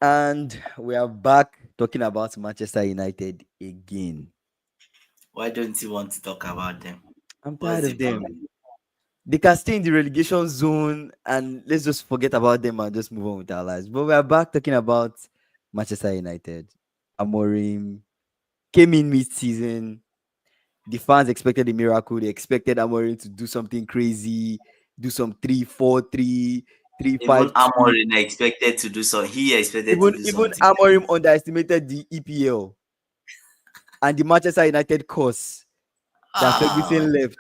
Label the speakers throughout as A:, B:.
A: And we are back talking about Manchester United again.
B: Why don't you want to talk about them?
A: I'm
B: What's
A: tired
B: the
A: of them.
B: problem?
A: They can stay in the relegation zone and let's just forget about them and just move on with our lives. But we are back talking about Manchester United. Amorim came in mid-season. The fans expected a miracle. They expected Amorim to do something crazy, do some 3-4-3, three
B: Even
A: five two.
B: Amorim expected to do so. He expected to
A: Even
B: do
A: even
B: something.
A: Amorim underestimated the EPL and the Manchester United course that
B: Ah,
A: Ferguson left.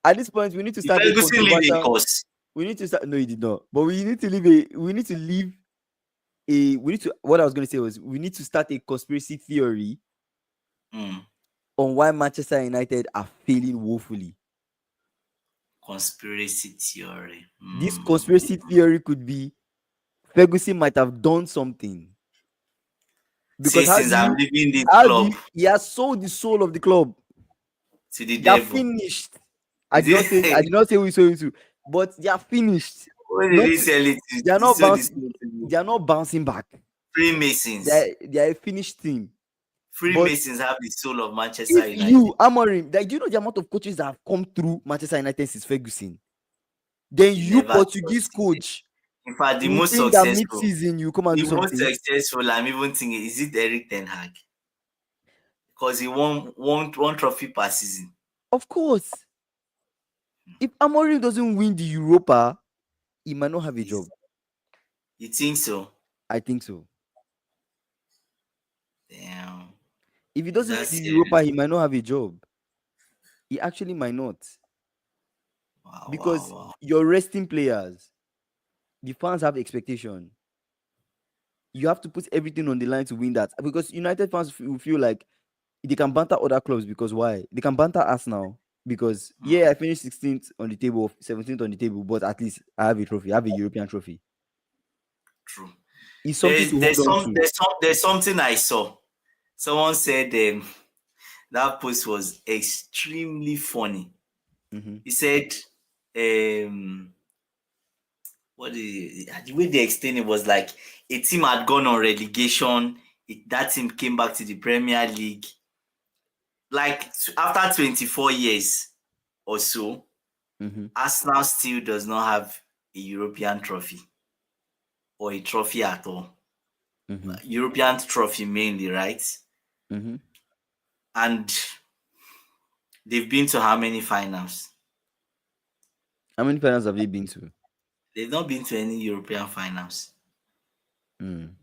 A: At this point, we need to
B: if
A: start a
B: Ferguson leave a
A: controversial.
B: course.
A: We need to start. No, he did not. But we need to leave a. We need to leave a. We need to. What I was going to say was we need to start a conspiracy theory
B: Hmm.
A: on why Manchester United are failing woefully.
B: Conspiracy theory.
A: This
B: Hmm.
A: conspiracy theory could be Ferguson might have done something because
B: Say since I'm leaving this club
A: he has sold the soul of the club.
B: to the
A: They are
B: devil.
A: finished.
B: Is
A: I
B: it?
A: did not say we sold it to, but they are finished.
B: Where did he
A: Nothing.
B: sell it to?
A: They are
B: He
A: not
B: sold this
A: bouncing.
B: to
A: They are not bouncing back.
B: Freemasons.
A: They are a finished team. But
B: Freemasons have the soul of Manchester
A: if
B: United.
A: you, Amorim, like, do you know the amount of coaches that have come through Manchester United since Ferguson? Then
B: He
A: you,
B: never
A: Portuguese
B: succeeded.
A: coach,
B: In fact,
A: you will think that mid-season you come and do
B: the most
A: something.
B: successful, I'm even thinking, is it Eric Ten Hag? Because he won one trophy per season.
A: Of course, if Amorim doesn't win the Europa, he might not have a job.
B: Is you think so?
A: I think so.
B: Damn.
A: If he
B: Is
A: doesn't win
B: that
A: the
B: serious?
A: Europa, he might not have a job. He actually might not.
B: Wow, wow,
A: Because
B: wow.
A: you're resting players. The fans have expectation. You have to put everything on the line to win that. Because United fans will feel like they can banter other clubs because why? They can banter us now because yeah, I finished 16th on the table, 17th on the table, but at least I have a trophy, I have a European trophy.
B: True.
A: It's something to hold on to.
B: There's something I saw. Someone said that post was extremely funny.
A: Mm-hmm.
B: He said, um, the way they explained it was like a team had gone on relegation. That team came back to the Premier League. Like after 24 years or so,
A: Mm-hmm.
B: Arsenal still does not have a European trophy or a trophy at all.
A: Mm-hmm.
B: European trophy mainly, right?
A: Mm-hmm.
B: And they've been to how many finals?
A: How many finals have they been to?
B: They've not been to any European finals,
A: Mm.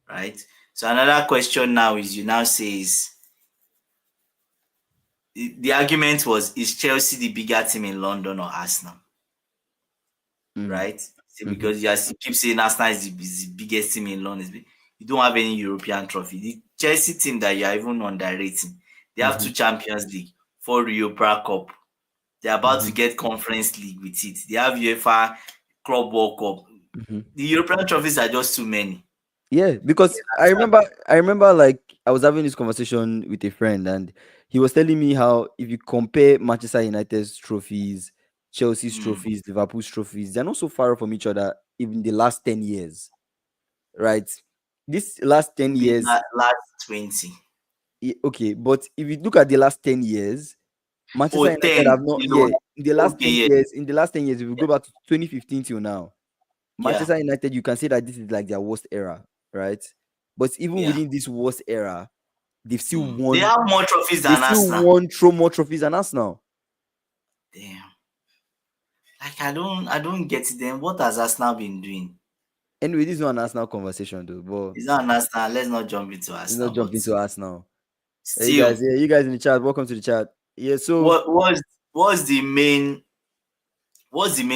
B: right? So another question now is you now say is the argument was is Chelsea the bigger team in London or Arsenal?
A: Mm.
B: Right? So
A: Mm-hmm.
B: because you keep saying Arsenal is the biggest team in London, you don't have any European trophy. The Chelsea team that you are even underrating, they have
A: Mm-hmm.
B: two Champions League, four Europa Cup. They're about
A: Mm-hmm.
B: to get Conference League with it. They have UEFA Club World Cup.
A: Mm-hmm.
B: The European trophies are just too many.
A: Yeah, because I remember like I was having this conversation with a friend and he was telling me how if you compare Manchester United's trophies, Chelsea's
B: Hmm.
A: trophies, Liverpool's trophies, they're not so far from each other even the last 10 years, right? This last 10
B: Maybe
A: years,
B: last 20.
A: okay, but if you look at the last 10 years, Manchester
B: Oh,
A: United
B: 10.
A: have not,
B: You
A: yeah,
B: know,
A: in the last
B: okay,
A: 10
B: yeah.
A: years, if we go back to 2015 till now,
B: Yeah.
A: Manchester United, you can say that this is like their worst era, right? But even
B: Yeah.
A: within this worst era, they've still
B: They
A: won.
B: have more trophies
A: They
B: than
A: still
B: Arsenal.
A: won throw more trophies than us now.
B: Damn. Like I don't get it then. What has Arsenal been doing?
A: Anyway, this is not an Arsenal conversation though, but
B: It's not an Arsenal. Let's not jump into
A: let's not
B: Arsenal.
A: jump
B: But
A: into us now. Hey,
B: still,
A: you guys in the chat, welcome to the chat. Yeah, so
B: what what's the main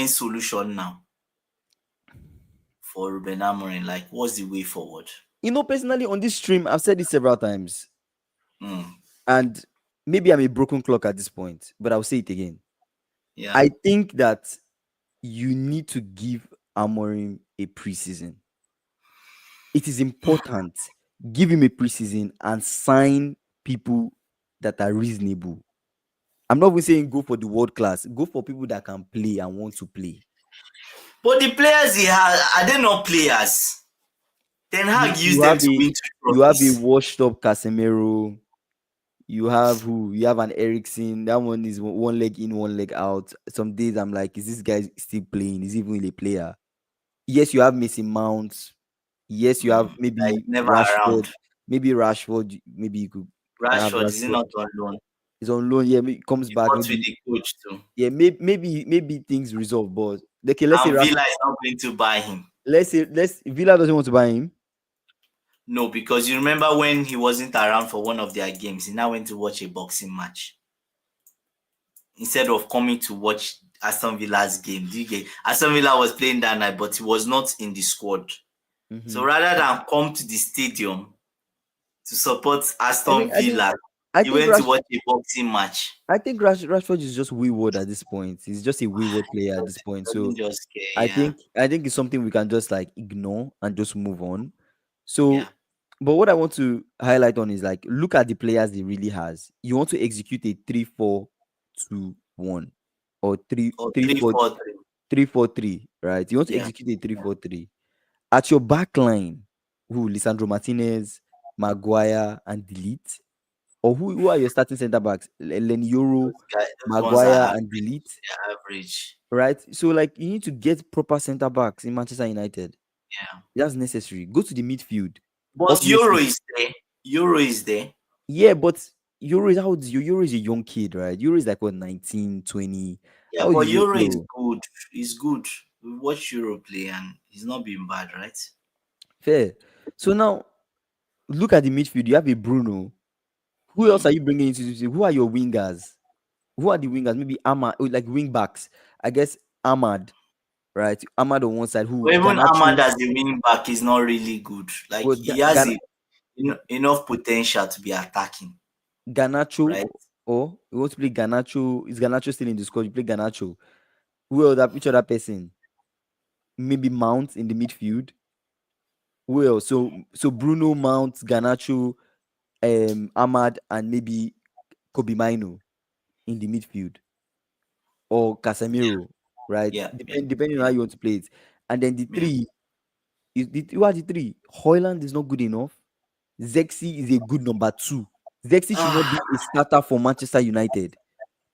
B: solution now for Ruben Amorim? Like, what's the way forward?
A: personally on this stream, I've said this several times,
B: Hmm.
A: and maybe I'm a broken clock at this point, but I'll say it again.
B: Yeah.
A: I think that you need to give Amorim a preseason. It is important. Give him a preseason and sign people that are reasonable. I'm not even saying go for the world class. Go for people that can play and want to play.
B: But the players he has, are they not players? Ten
A: You
B: Hag
A: you
B: used them
A: have
B: to
A: a
B: win two
A: you have a
B: trophies.
A: washed up Casemiro. You have who? You have an Ericsson. That one is one leg in, one leg out. Some days I'm like, is this guy still playing? Is he even a player? Yes, you have Mason Mount. Yes, you have
B: That is
A: maybe
B: never around.
A: Rashford. Maybe Rashford. Maybe you can have
B: Rashford is he
A: Rashford.
B: not on loan?
A: He's on loan. Yeah, maybe comes
B: He
A: back.
B: fought with
A: Maybe
B: the coach too.
A: yeah, maybe things resolve. But okay, let's say
B: And
A: Rashford.
B: Villa is not going to buy him.
A: Let's Villa doesn't want to buy him.
B: No, because you remember when he wasn't around for one of their games, he now went to watch a boxing match instead of coming to watch Aston Villa's game. Do you get? Aston Villa was playing that night, but he was not in the squad. So
A: Mm-hmm.
B: rather than come to the stadium to support
A: I think
B: Aston
A: I think
B: Villa,
A: I
B: he
A: think
B: went to
A: Rash
B: watch a boxing match.
A: Rashford is just wayward at this point. He's just a wayward player at this point. So
B: Doesn't just care.
A: I
B: Yeah,
A: think I think it's something we can just like ignore and just move on.
B: yeah.
A: So, but what I want to highlight on is like look at the players he really has. You want to execute a 3-4-2-1 or
B: Or 3-4-3.
A: 3-4-3, right? You want to
B: Yeah.
A: execute a 3-4-3. At your back line, who Lisandro Martinez, Maguire, and Delete? Or who are your starting centre backs? Lenioro,
B: Those ones are
A: Maguire, and
B: average.
A: Delete,
B: They're average.
A: right? So like you need to get proper centre backs in Manchester United.
B: Yeah.
A: That's necessary. Go to the midfield.
B: But Euro
A: Obviously,
B: is there. Euro is there.
A: yeah, but Euro is how old is you? Euro is a young kid, right? Euro is like what 19, 20.
B: Yeah,
A: How old
B: but
A: is
B: Euro is
A: Euro?
B: good. It's good. We watch Euro play and he's not been bad, right?
A: Fair. So now look at the midfield. You have a Bruno. Who else are
B: Mm.
A: you bringing into this? Who are your wingers? Who are the wingers? Maybe Ahmad, like wing backs. I guess Ahmad, right? Ahmad on one side. Who
B: But even Ahmad
A: Ganacho?
B: as a wing back is not really good. Like
A: Well,
B: he has enough potential to be attacking,
A: Ganacho,
B: right?
A: or you want to play Ganacho? Is Ganacho still in the squad? You play Ganacho. Who else? Which other person? Maybe Mount in the midfield. Who else? So Bruno, Mount, Ganacho, Ahmad, and maybe Kobe Mino in the midfield, or Casemiro, right?
B: Yeah, yeah,
A: Depending on how
B: yeah,
A: you want to play it. And then the
B: yeah.
A: three who are the three? Hoyland is not good enough. Zexi is a good number two. Zexi should not be
B: Ah,
A: a starter for Manchester United.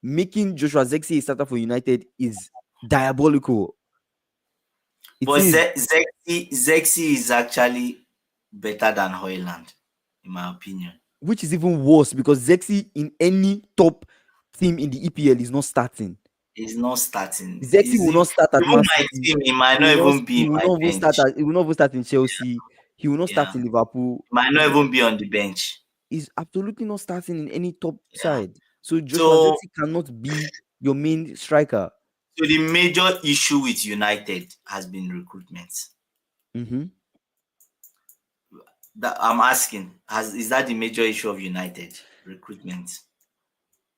A: Making Joshua Zexi a starter for United is diabolical. It
B: but
A: is,
B: Zexi is actually better than Hoyland, in my opinion.
A: which is even worse because Zexi in any top team in the EPL is not starting.
B: He's not starting.
A: Zexi will not start at
B: Even
A: Man
B: my
A: City.
B: team, he might
A: He
B: not
A: will not.
B: even be
A: He
B: in
A: will
B: my
A: not even start.
B: bench.
A: He will not even start in Chelsea. He will not start
B: Yeah,
A: in Liverpool.
B: he might not even be on the bench.
A: He's absolutely not starting in any top
B: Yeah.
A: side. So Joshua
B: So,
A: Zexi cannot be your main striker.
B: so the major issue with United has been recruitment.
A: Hmm.
B: That I'm asking, is that the major issue of United? Recruitment.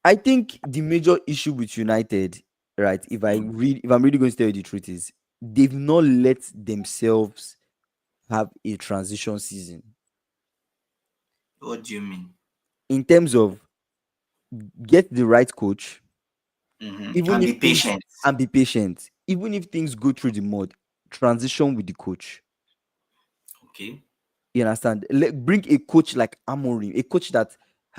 A: I think the major issue with United, right?
B: Mm.
A: If I'm really going to tell you the truth, is they've not let themselves have a transition season
B: What do you mean?
A: in terms of get the right coach, even
B: And
A: if
B: be
A: things
B: patient.
A: and be patient, even if things go through the mud, transition with the coach.
B: Okay.
A: You understand? Bring a coach like Amorim, a coach that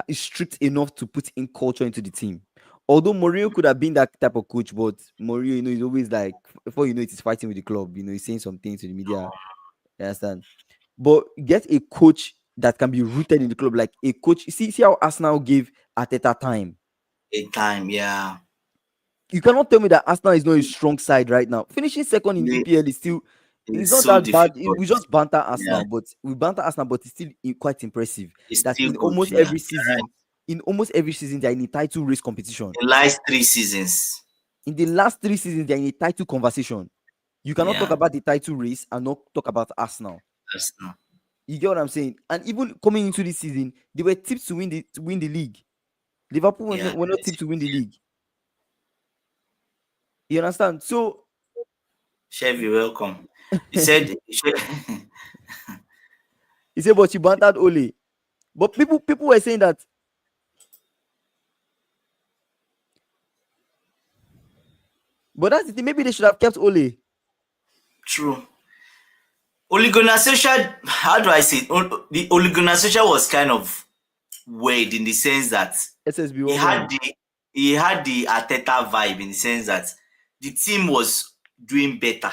A: is strict enough to put in culture into the team. Although Mourinho could have been that type of coach, but Mourinho, he's always like, before you know it, he's fighting with the club. He's saying some things to the media. You understand? But get a coach that can be rooted in the club, like a coach. See how Arsenal gave Arteta time.
B: A time, yeah.
A: You cannot tell me that Arsenal is not a strong side right now. Finishing second in
B: It-
A: EPL is still, it's
B: It's
A: not
B: so
A: that bad.
B: difficult.
A: We just banter
B: Yeah.
A: Arsenal, but we banter Arsenal, but it's still quite impressive
B: It's
A: that
B: still good. Yeah. You're right.
A: in almost every season, they're in a title race competition.
B: The last 3 seasons.
A: In the last 3 seasons, they're in a title conversation. You cannot talk
B: Yeah.
A: about the title race and not talk about Arsenal.
B: That's not.
A: You get what I'm saying? And even coming into this season, they were tipped to win the league. Liverpool
B: Yeah.
A: were not tipped to win the league. You understand? So
B: Chevy, welcome. He said,
A: he said, but you bantered Ole. But people were saying that. But that's the thing. Maybe they should have kept Ole.
B: true. Ole Gunnar Solskjaer, how do I say it? The Ole Gunnar Solskjaer was kind of weird in the sense that
A: SSB,
B: he
A: what
B: had
A: went?
B: the he had the Arteta vibe in the sense that the team was doing better.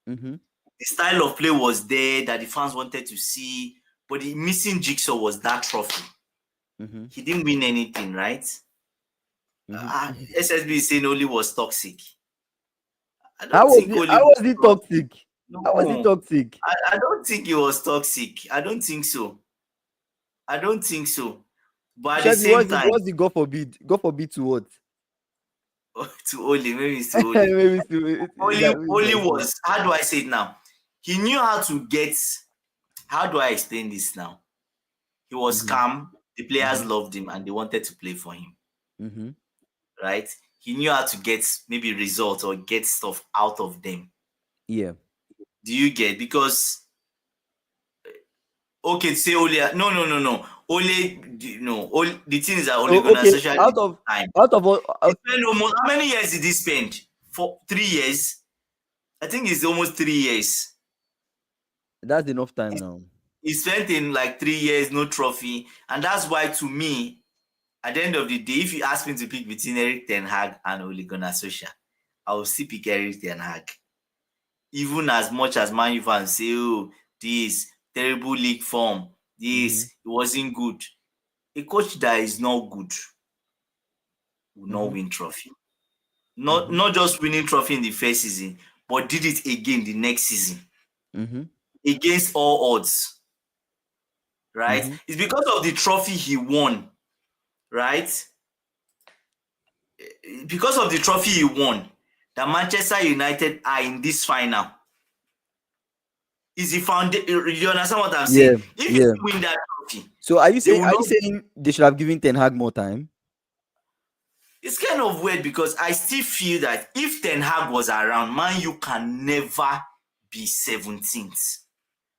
A: Mm-hmm.
B: The style of play was there that the fans wanted to see, but the missing jigsaw was that trophy.
A: Mm-hmm.
B: He didn't win anything, right?
A: Mm-hmm.
B: SSB is saying Oli was toxic. I
A: How
B: don't
A: was
B: think
A: it?
B: Oli
A: How
B: was
A: was it
B: toxic.
A: toxic? How was it
B: No,
A: toxic?
B: I don't think he was toxic. I don't think so. I don't think so. But at the
A: Chevy,
B: same time,
A: what's the God forbid? God forbid to what?
B: to Oli, maybe it's to Oli.
A: Maybe it's to,
B: Oli,
A: that is
B: Oli
A: like it.
B: was, how do I say it now? He knew how to get, how do I explain this now? He was
A: Mm-hmm.
B: calm, the players
A: Mm-hmm.
B: loved him, and they wanted to play for him,
A: Mm-hmm.
B: right? He knew how to get maybe results or get stuff out of them.
A: Yeah.
B: Do you get? Because okay, say Ole. No, no, no, no. Ole, no. Ole, the thing is that Ole
A: So
B: Gunnar
A: okay,
B: Solskjaer did time.
A: out of all,
B: He spent almost how many years did he spend? For 3 years. I think it's almost 3 years.
A: that's enough time now.
B: He spent in like 3 years, no trophy, and that's why to me, at the end of the day, if you ask me to pick between Eric Ten Hag and Ole Gunnar Solskjaer, I will still pick Eric Ten Hag. Even as much as Man U fans say, "Oh, this terrible league form,
A: Mm-hmm.
B: this it wasn't good." A coach that is not good will not
A: Mm-hmm.
B: win trophy. Not
A: Mm-hmm.
B: not just winning trophy in the first season, but did it again the next season
A: Mm-hmm.
B: against all odds, right?
A: Mm-hmm.
B: It's because of the trophy he won, right? Because of the trophy he won that Manchester United are in this final. Is the foundation? You understand what I'm
A: Yeah.
B: saying? If you
A: Yeah.
B: win that trophy,
A: So
B: they will
A: are you
B: not.
A: saying they should have given Ten Hag more time?
B: It's kind of weird because I still feel that if Ten Hag was around, Man U can never be 17th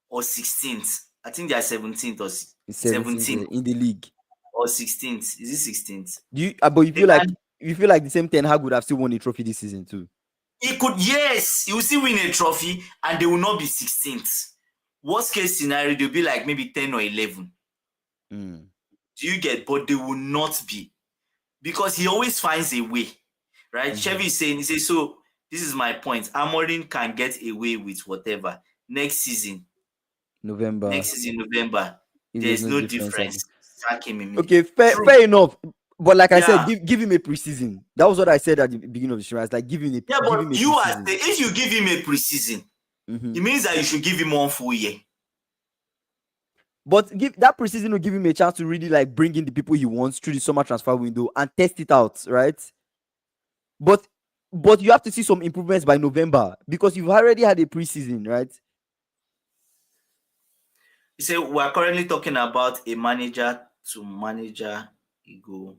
B: or 16th. I think they are 17th or
A: In 17th
B: 17th
A: in the league.
B: or 16th. Is it 16th?
A: Do you? But
B: They can.
A: you feel like the same Ten Hag would have still won a trophy this season too.
B: He could, yes, he will still win a trophy and they will not be 16th. Worst case scenario, they'll be like maybe 10 or 11.
A: Mm.
B: Do you get? But they will not be because he always finds a way, right?
A: Mm-hmm.
B: Chevy is saying, he says, so this is my point. Amorim can get away with whatever.
A: November.
B: Next season, November,
A: If there's
B: there's
A: no
B: no
A: difference
B: difference.
A: again.
B: Sack him immediately.
A: Okay,
B: True.
A: fair enough. But like I said,
B: Yeah.
A: give him a preseason. That was what I said at the beginning of the show. I was like,
B: Yeah,
A: give him
B: but
A: a
B: you are
A: preseason.
B: saying if you give him a preseason,
A: Mm-hmm.
B: it means that you should give him 1 full year.
A: But give that preseason will give him a chance to really like bring in the people he wants through the summer transfer window and test it out, right? But you have to see some improvements by November because you've already had a preseason, right?
B: You say we're currently talking about a manager to manager ego.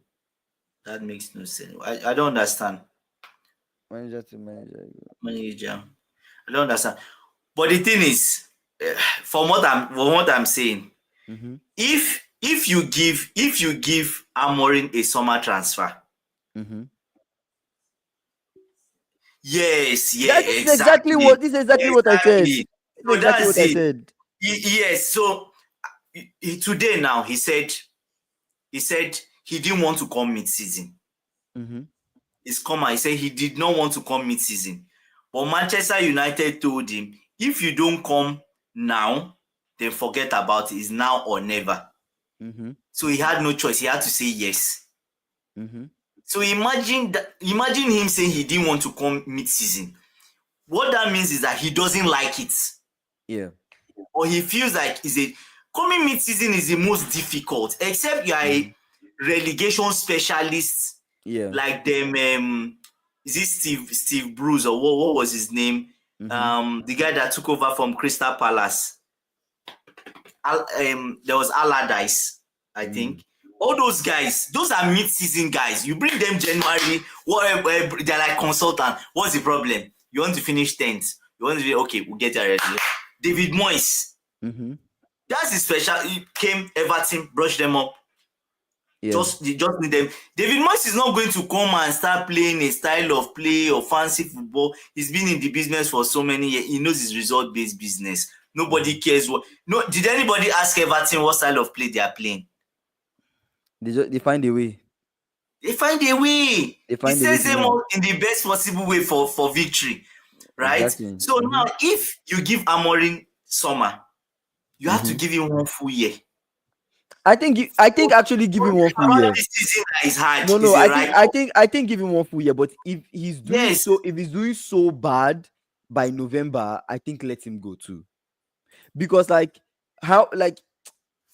B: That makes no sense. I don't understand.
A: Manager to manager.
B: Manager. I don't understand. But the thing is, from what I'm saying,
A: Mm-hmm.
B: if you give Amorim a summer transfer,
A: Mm-hmm.
B: yes, yeah,
A: Yeah,
B: exactly,
A: this is exactly what I said.
B: exactly.
A: This is
B: So
A: exactly
B: that's
A: what I
B: it.
A: said.
B: Yes. So today now he said he didn't want to come mid-season.
A: Mm-hmm.
B: He's come out. He said he did not want to come mid-season, but Manchester United told him, if you don't come now, then forget about it. It's now or never.
A: Mm-hmm.
B: So he had no choice. He had to say yes.
A: Mm-hmm.
B: So imagine him saying he didn't want to come mid-season. What that means is that he doesn't like it,
A: Yeah.
B: or he feels like coming mid-season is the most difficult, except you are a relegation specialist
A: Yeah.
B: like them. Is it Steve Bruce or what was his name?
A: Mm-hmm.
B: The guy that took over from Crystal Palace. There was Allardyce, I think. All those guys, those are mid-season guys. You bring them January, whatever, they're like consultant. What's the problem? You want to finish 10th. You want to be okay, we'll get you ready. David Moyes.
A: Mm-hmm.
B: That's the special. He came, Everton, brushed them up.
A: Yeah.
B: Just need them. David Moyes is not going to come and start playing a style of play or fancy football. He's been in the business for so many years. He knows his result-based business. Nobody cares what. No, did anybody ask Everton what style of play they are playing?
A: They find a way.
B: They find a way.
A: They
B: It
A: find a way
B: sets
A: to
B: them
A: win.
B: up in the best possible way for victory, right?
A: Exactly.
B: So now, if you give Amorim summer, you have to give him 1 full year.
A: I think actually give him one full
B: About
A: year.
B: this season that is hard
A: No.
B: is a write off.
A: I think give him one full year. But
B: Yes,
A: if he's doing so bad by November, I think let him go too. Because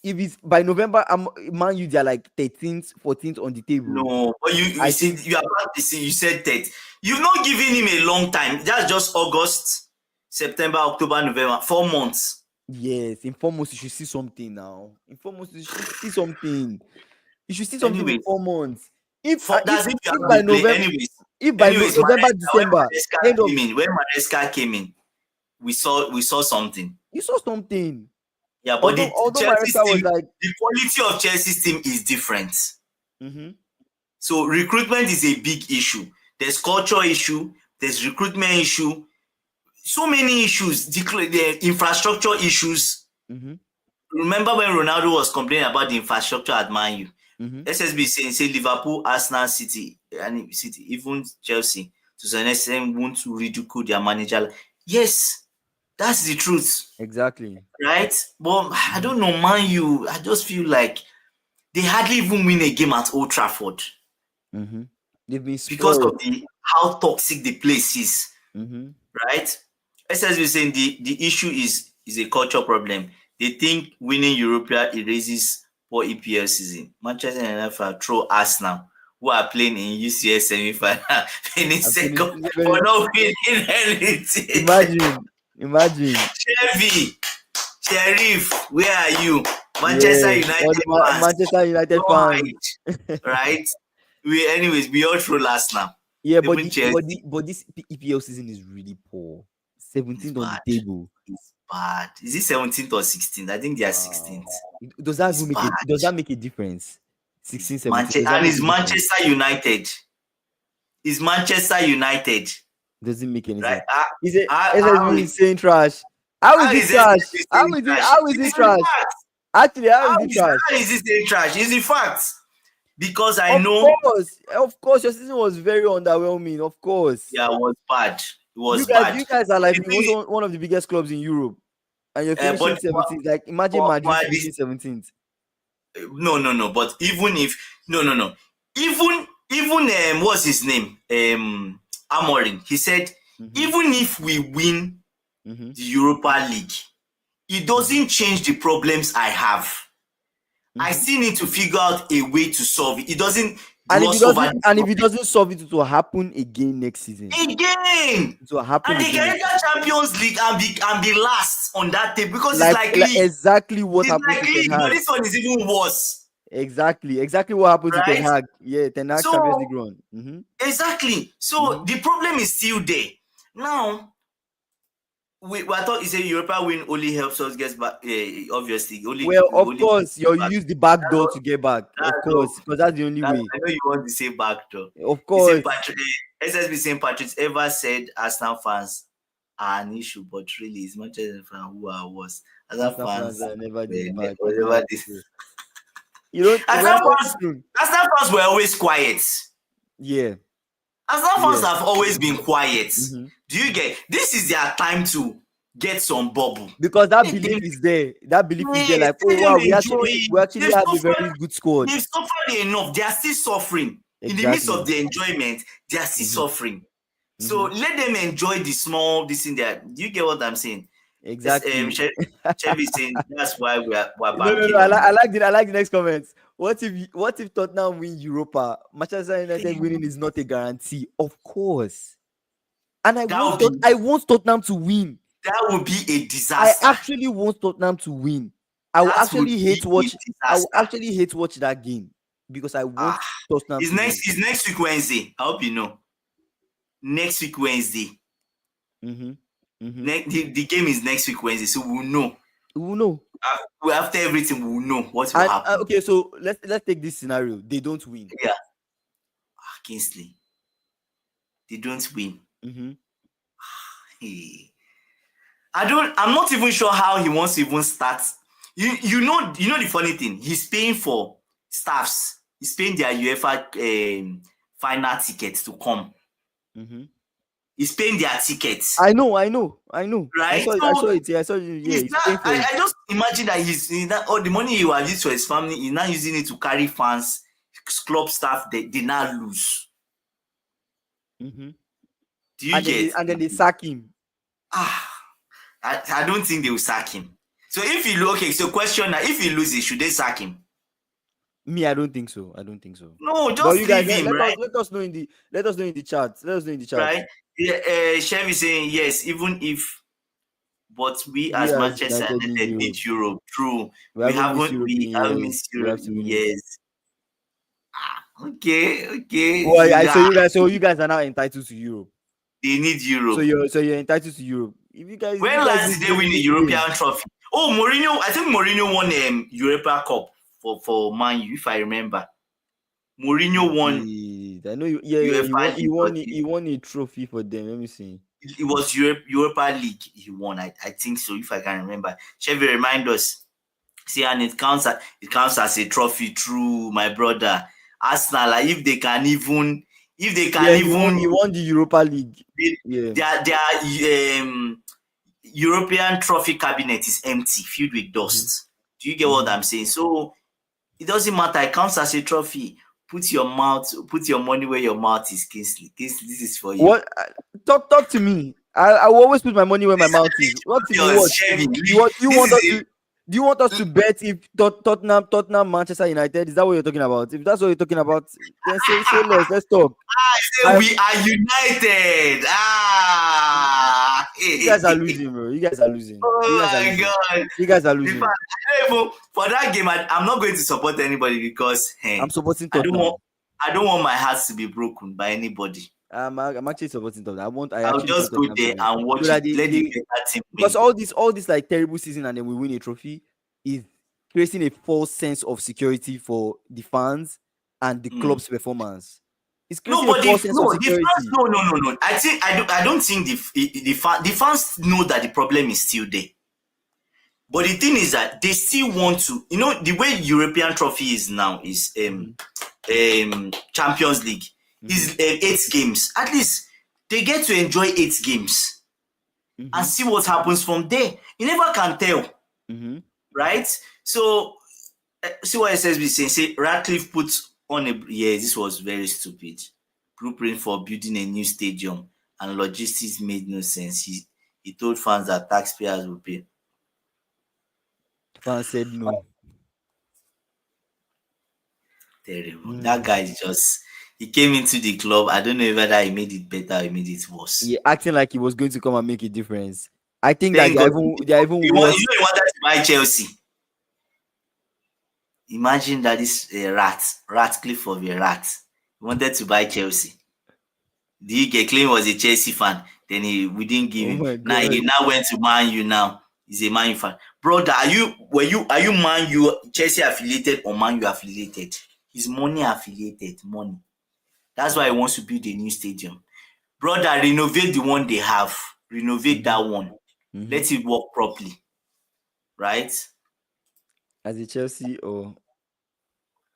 A: if it's by November, Man U, they're like 13th, 14th on the table.
B: no, but you
A: I
B: see,
A: think
B: you are about to see. You said that you've not given him a long time. That's just August, September, October, November, 4 months.
A: yes, in 4 months you should see something now. In 4 months you should see something. You should see something in
B: Anyways,
A: 4 months. If
B: for that's if you
A: if
B: have
A: by
B: the play.
A: November, if by November,
B: Maresca,
A: December, end of
B: when Maresca came in, we saw something.
A: you saw something.
B: Yeah, but
A: Although
B: Chelsea's
A: Maresca was
B: team,
A: like,
B: the quality of Chelsea's team is different.
A: mm-hmm,
B: So recruitment is a big issue. There's culture issue. There's recruitment issue. So many issues. The infrastructure issues.
A: mm-hmm,
B: Remember when Ronaldo was complaining about the infrastructure at Man U?
A: mm-hmm,
B: SSB saying, say Liverpool, Arsenal, City, and City, even Chelsea, to some extent, want to ridicule their manager. Yes, that's the truth,
A: exactly.
B: right? But I
A: Mm-hmm,
B: don't know, Man U. I just feel like they hardly even win a game at Old Trafford
A: mm-hmm. They've been
B: because of
A: spoiled.
B: how toxic the place is,
A: Mm-hmm,
B: right? SSB saying the issue is a culture problem. They think winning Europa erases poor EPL season. Manchester United fan throw Arsenal, who are playing in UCS semi-final, finish
A: I'm
B: second
A: feeling
B: for
A: very.
B: not winning anything.
A: Imagine.
B: Chevy, Sheriff, where are you? Manchester
A: Yeah, all
B: United
A: the
B: fans,
A: Manchester United
B: don't
A: fans.
B: hide, right? We all throw Arsenal.
A: Yeah,
B: Even Chelsea
A: but this EPL season is really poor.
B: is
A: 17th on the
B: bad.
A: table.
B: It's bad. Is it 17th or 16th? I think they are
A: Wow.
B: 16th.
A: Does that
B: It's
A: even
B: bad.
A: does that make a difference? 16,
B: It's
A: 17. Does that
B: And
A: make
B: it's
A: a difference?
B: Manchester United. It's Manchester United,
A: Doesn't make any
B: right?
A: sense. Is it
B: How
A: SSB
B: is
A: is saying trash? How is
B: how
A: it
B: is this
A: trash?
B: saying trash?
A: How is
B: It
A: it
B: is a
A: trash?
B: fact.
A: Actually, how is it trash?
B: How is this saying trash? It's a fact. Because I
A: Of
B: know,
A: course, your season was very underwhelming. Of course,
B: yeah, it was bad. It was bad.
A: you guys are like
B: The thing is,
A: one of the biggest clubs in Europe, and you're finishing
B: but
A: 17th. Like imagine Madrid
B: but this,
A: finishing 17th.
B: no. But even if no, even what's his name? Amorim. He said
A: Mm-hmm,
B: even if we win
A: mm-hmm,
B: the Europa League, it
A: mm-hmm,
B: doesn't change the problems I have. I
A: mm-hmm.
B: still need to figure out a way to solve it. It doesn't
A: And if it
B: gloss over
A: doesn't,
B: the
A: and if it
B: problem
A: doesn't solve it, it will happen again next season.
B: again.
A: It will happen
B: And they
A: again
B: can
A: next
B: enter
A: season.
B: Champions League and be last on that table because it's like
A: Like
B: league.
A: exactly what
B: It's
A: happened
B: like
A: to Ten
B: league, but
A: Hag.
B: this one is even worse,
A: Exactly what happened to Ten
B: right?
A: Hag. Yeah, Ten Hag Champions
B: So
A: League run. Mm-hmm,
B: exactly. So
A: mm-hmm.
B: the problem is still there. Now I thought you said Europa win only helps us get back. Obviously, only
A: Well,
B: we
A: of
B: only get
A: course, you
B: back.
A: use the back
B: That's
A: door
B: what,
A: to get back. Of
B: that's all.
A: course, because that's the only way.
B: I know you want to say back though.
A: Of
B: You say
A: course,
B: Patrick, SSB St. Patrick's ever said Arsenal fans are an issue, but really it's Manchester fans who are worse. Arsenal
A: Arsenal fans
B: fans
A: are never this
B: were
A: bad. It's
B: never
A: not
B: this.
A: true. You don't.
B: Arsenal
A: Well,
B: fans,
A: true.
B: Arsenal fans were always quiet.
A: Yeah,
B: Arsenal fans
A: yeah.
B: have always been quiet.
A: Mm-hmm.
B: Do you get? This is their time to get some bubble.
A: Because that
B: Make
A: belief
B: them,
A: is there. That belief is there.
B: yes,
A: Like, oh
B: let them
A: wow,
B: enjoy
A: we
B: it.
A: actually have a very good squad.
B: They've suffered enough. They are still suffering. In the midst of
A: Exactly.
B: the enjoyment, they are still
A: Mm-hmm.
B: suffering. So
A: Mm-hmm.
B: let them enjoy the small this in there. Do you get what I'm saying? It's,
A: Exactly.
B: Chevy is saying that's why we're
A: No.
B: banking on it.
A: I like the next comment. What if Tottenham win Europa? Manchester United winning is not a guarantee. Of course. And
B: That would be
A: I want Tottenham to win.
B: a
A: I
B: disaster.
A: actually want Tottenham to win.
B: That would be a
A: I will
B: disaster.
A: actually hate watch that game because I want
B: Ah,
A: Tottenham to win.
B: it's next week Wednesday. I hope you know. Next week Wednesday.
A: Mm-hmm. Mm-hmm.
B: The game is next week Wednesday, so we'll know.
A: We will know.
B: After everything, we'll know what will
A: And
B: happen.
A: okay, so let's take this scenario. They don't win.
B: Yeah, Kingsley, they don't win.
A: Mm-hmm.
B: Hey. I'm not even sure how he wants to even start. You know the funny thing. He's paying for staffs. He's paying their UEFA final tickets to come.
A: Mm-hmm.
B: He's paying their tickets,
A: I know, I know, I know. I
B: right?
A: saw it. I saw
B: So
A: it. Yeah, I saw it. Yeah,
B: he's
A: he's
B: not.
A: paying for it.
B: I just imagine that he's that all the money he was used for his family. He's not using it to carry fans, club staff. They now lose.
A: Mm-hmm.
B: Do you get?
A: And then they sack him.
B: Ah, I don't think they will sack him. So if he okay, so question now: if he loses, should they sack him?
A: Me, I don't think so. I don't think so.
B: No,
A: But
B: just
A: you guys,
B: leave him,
A: let us know in the chat. Let us know in the chat.
B: right? Yeah, Chef is saying yes, even if, but we
A: We
B: as
A: as
B: Manchester
A: United need
B: United need
A: Europe.
B: Europe. True,
A: We haven't missed Europe in
B: we haven't
A: years.
B: missed
A: We
B: Europe
A: have to
B: in
A: win it.
B: years. Okay, okay.
A: Well, so you guys are now entitled to Europe.
B: They need Europe.
A: So you're entitled to Europe. If you
B: When
A: guys
B: last
A: miss
B: did they win a
A: this
B: European
A: game,
B: trophy? Oh, Mourinho. I think Mourinho won Europa Cup for Man U, if I remember. Mourinho won
A: I know you. Yeah, yeah.
B: UEFA League.
A: He won a trophy for them. Let me see.
B: It was Europa League he won. I think so, if I can remember. Chevy remind us. See, and it counts as a trophy through my brother. Arsenal, like if they can
A: Yeah,
B: even
A: he won the Europa League.
B: they-
A: Yeah.
B: their European trophy cabinet is empty, filled with
A: Mhm.
B: dust. Do you get what
A: Mhm.
B: I'm saying? So it doesn't matter. It counts as a trophy. Put your money where your mouth is, Kingsley. Kingsley, this is for you.
A: What? Talk to me. I will always put my money where my
B: These are
A: mouth is. What
B: league
A: if you
B: champions,
A: what?
B: Chevy.
A: Do you
B: This
A: want
B: is
A: us to do you want us to bet if Tottenham, Manchester United? Is that what you're talking about? If that's what you're talking about, then say less. Let's talk.
B: say
A: I
B: we are united. Ah,
A: You guys are losing, bro. You guys are losing. You
B: oh
A: guys are
B: my
A: losing.
B: god.
A: You guys are
B: In fact,
A: losing.
B: I don't even for that game. I'm not going to support anybody because
A: I'm
B: hey,
A: supporting
B: I don't want
A: Tottenham.
B: I don't want my heart to be broken by anybody.
A: I'm actually supporting Tottenham. I
B: I'll
A: actually want
B: just go
A: Tottenham to
B: there
A: win.
B: and
A: So
B: watch
A: that
B: it. Let the better team
A: because
B: win.
A: all this like terrible season and then we win a trophy is creating a false sense of security for the fans and the
B: Mm.
A: club's performance. It's
B: No,
A: creating a
B: but
A: false sense of
B: the fans,
A: security.
B: no. I don't think the fans know that the problem is still there. But the thing is that they still want to, the way European trophy is now is
A: Mm-hmm.
B: Champions League
A: Mm-hmm.
B: is 8 games. At least they get to enjoy 8 games and
A: Mm-hmm.
B: see what happens from there. You never can tell,
A: Mm-hmm.
B: right? So see what SSB is saying. Say Radcliffe put on a this was very stupid. Blueprint for building a new stadium and logistics made no sense. He told fans that taxpayers will pay.
A: Fans said no.
B: Terrible. That
A: Mm.
B: guy is just he came into the club. I don't know whether he made it better or he made it worse.
A: Yeah, acting like he was going to come and make a difference. I think that
B: Thank God.
A: they are even worse.
B: He wanted to buy Chelsea. Imagine that this Ratcliffe of a rat. He wanted to buy Chelsea. The claim was a Chelsea fan. Then we didn't give
A: Oh
B: him.
A: my
B: Now he
A: god.
B: now went to Man U now. He's a Man U fan. Brother, are you Man U Chelsea affiliated or Man U affiliated? He's money affiliated. Money. That's why he wants to build a new stadium. Brother, renovate the one they have. Renovate
A: Mm-hmm.
B: that one.
A: Mm-hmm.
B: Let it work properly. Right?
A: As a Chelsea or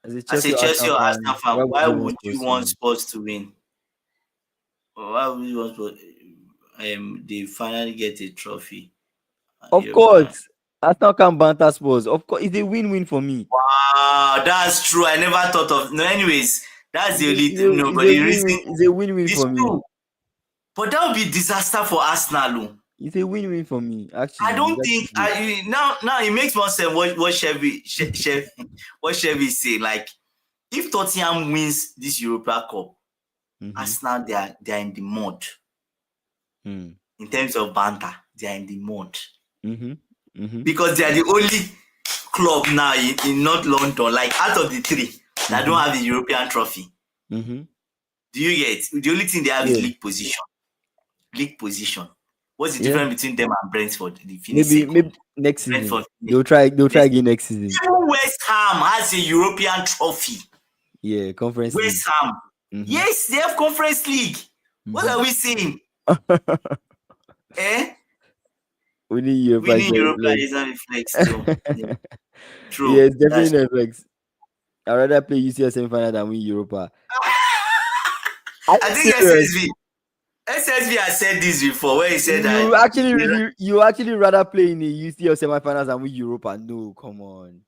A: as a
B: As a
A: Chelsea or
B: Chelsea
A: Arsenal
B: or
A: fan,
B: Arsenal fan,
A: why would
B: why
A: you want
B: would you
A: Spurs to
B: want
A: win?
B: Spurs to win? Or why would you want Spurs? They finally get a trophy.
A: Of
B: European.
A: course, Arsenal can banter Spurs. Of course, it's a win-win for me.
B: Wow, that's true. I never thought of. No, anyways, that's the only thing. No,
A: It's
B: but
A: a
B: the reason
A: win-win. It's a win-win
B: is
A: for me.
B: true. But that would be disaster for Arsenal. Oh.
A: It's a win-win for me.
B: I
A: Actually, it's
B: don't
A: actually
B: think
A: good.
B: now it makes more sense what Chevy is saying. Like if Tottenham wins this Europa Cup,
A: Mm-hmm.
B: Arsenal they are in the mud
A: Mm.
B: in terms of banter. They are in the mud
A: Mm-hmm. Mm-hmm.
B: because they are the only club now in North London, like out of the three that don't
A: Mm-hmm.
B: have a European trophy.
A: Mm-hmm.
B: Do you get? The only thing they have is
A: Yeah.
B: league position. League position. What's the
A: Yeah.
B: difference between them and Brentford? They finish
A: Maybe
B: second.
A: next season
B: Brentford finish.
A: they'll try again next season.
B: Even West Ham has a European trophy.
A: Yeah, Conference League.
B: West Ham.
A: Mm-hmm.
B: Yes, they have Conference League. What
A: Mm-hmm.
B: are we saying? Eh?
A: Winning Europa is
B: Winning
A: a
B: Europa
A: reflex.
B: is a reflex too. Yeah, true.
A: Yes,
B: That's
A: definitely a reflex. I'd rather play UCL semi-final than win Europa. Are
B: I
A: you
B: think
A: serious?
B: SSV has said this before where he said
A: You
B: that
A: actually really you actually rather play in the UCL semi-finals than win Europa? No, come on.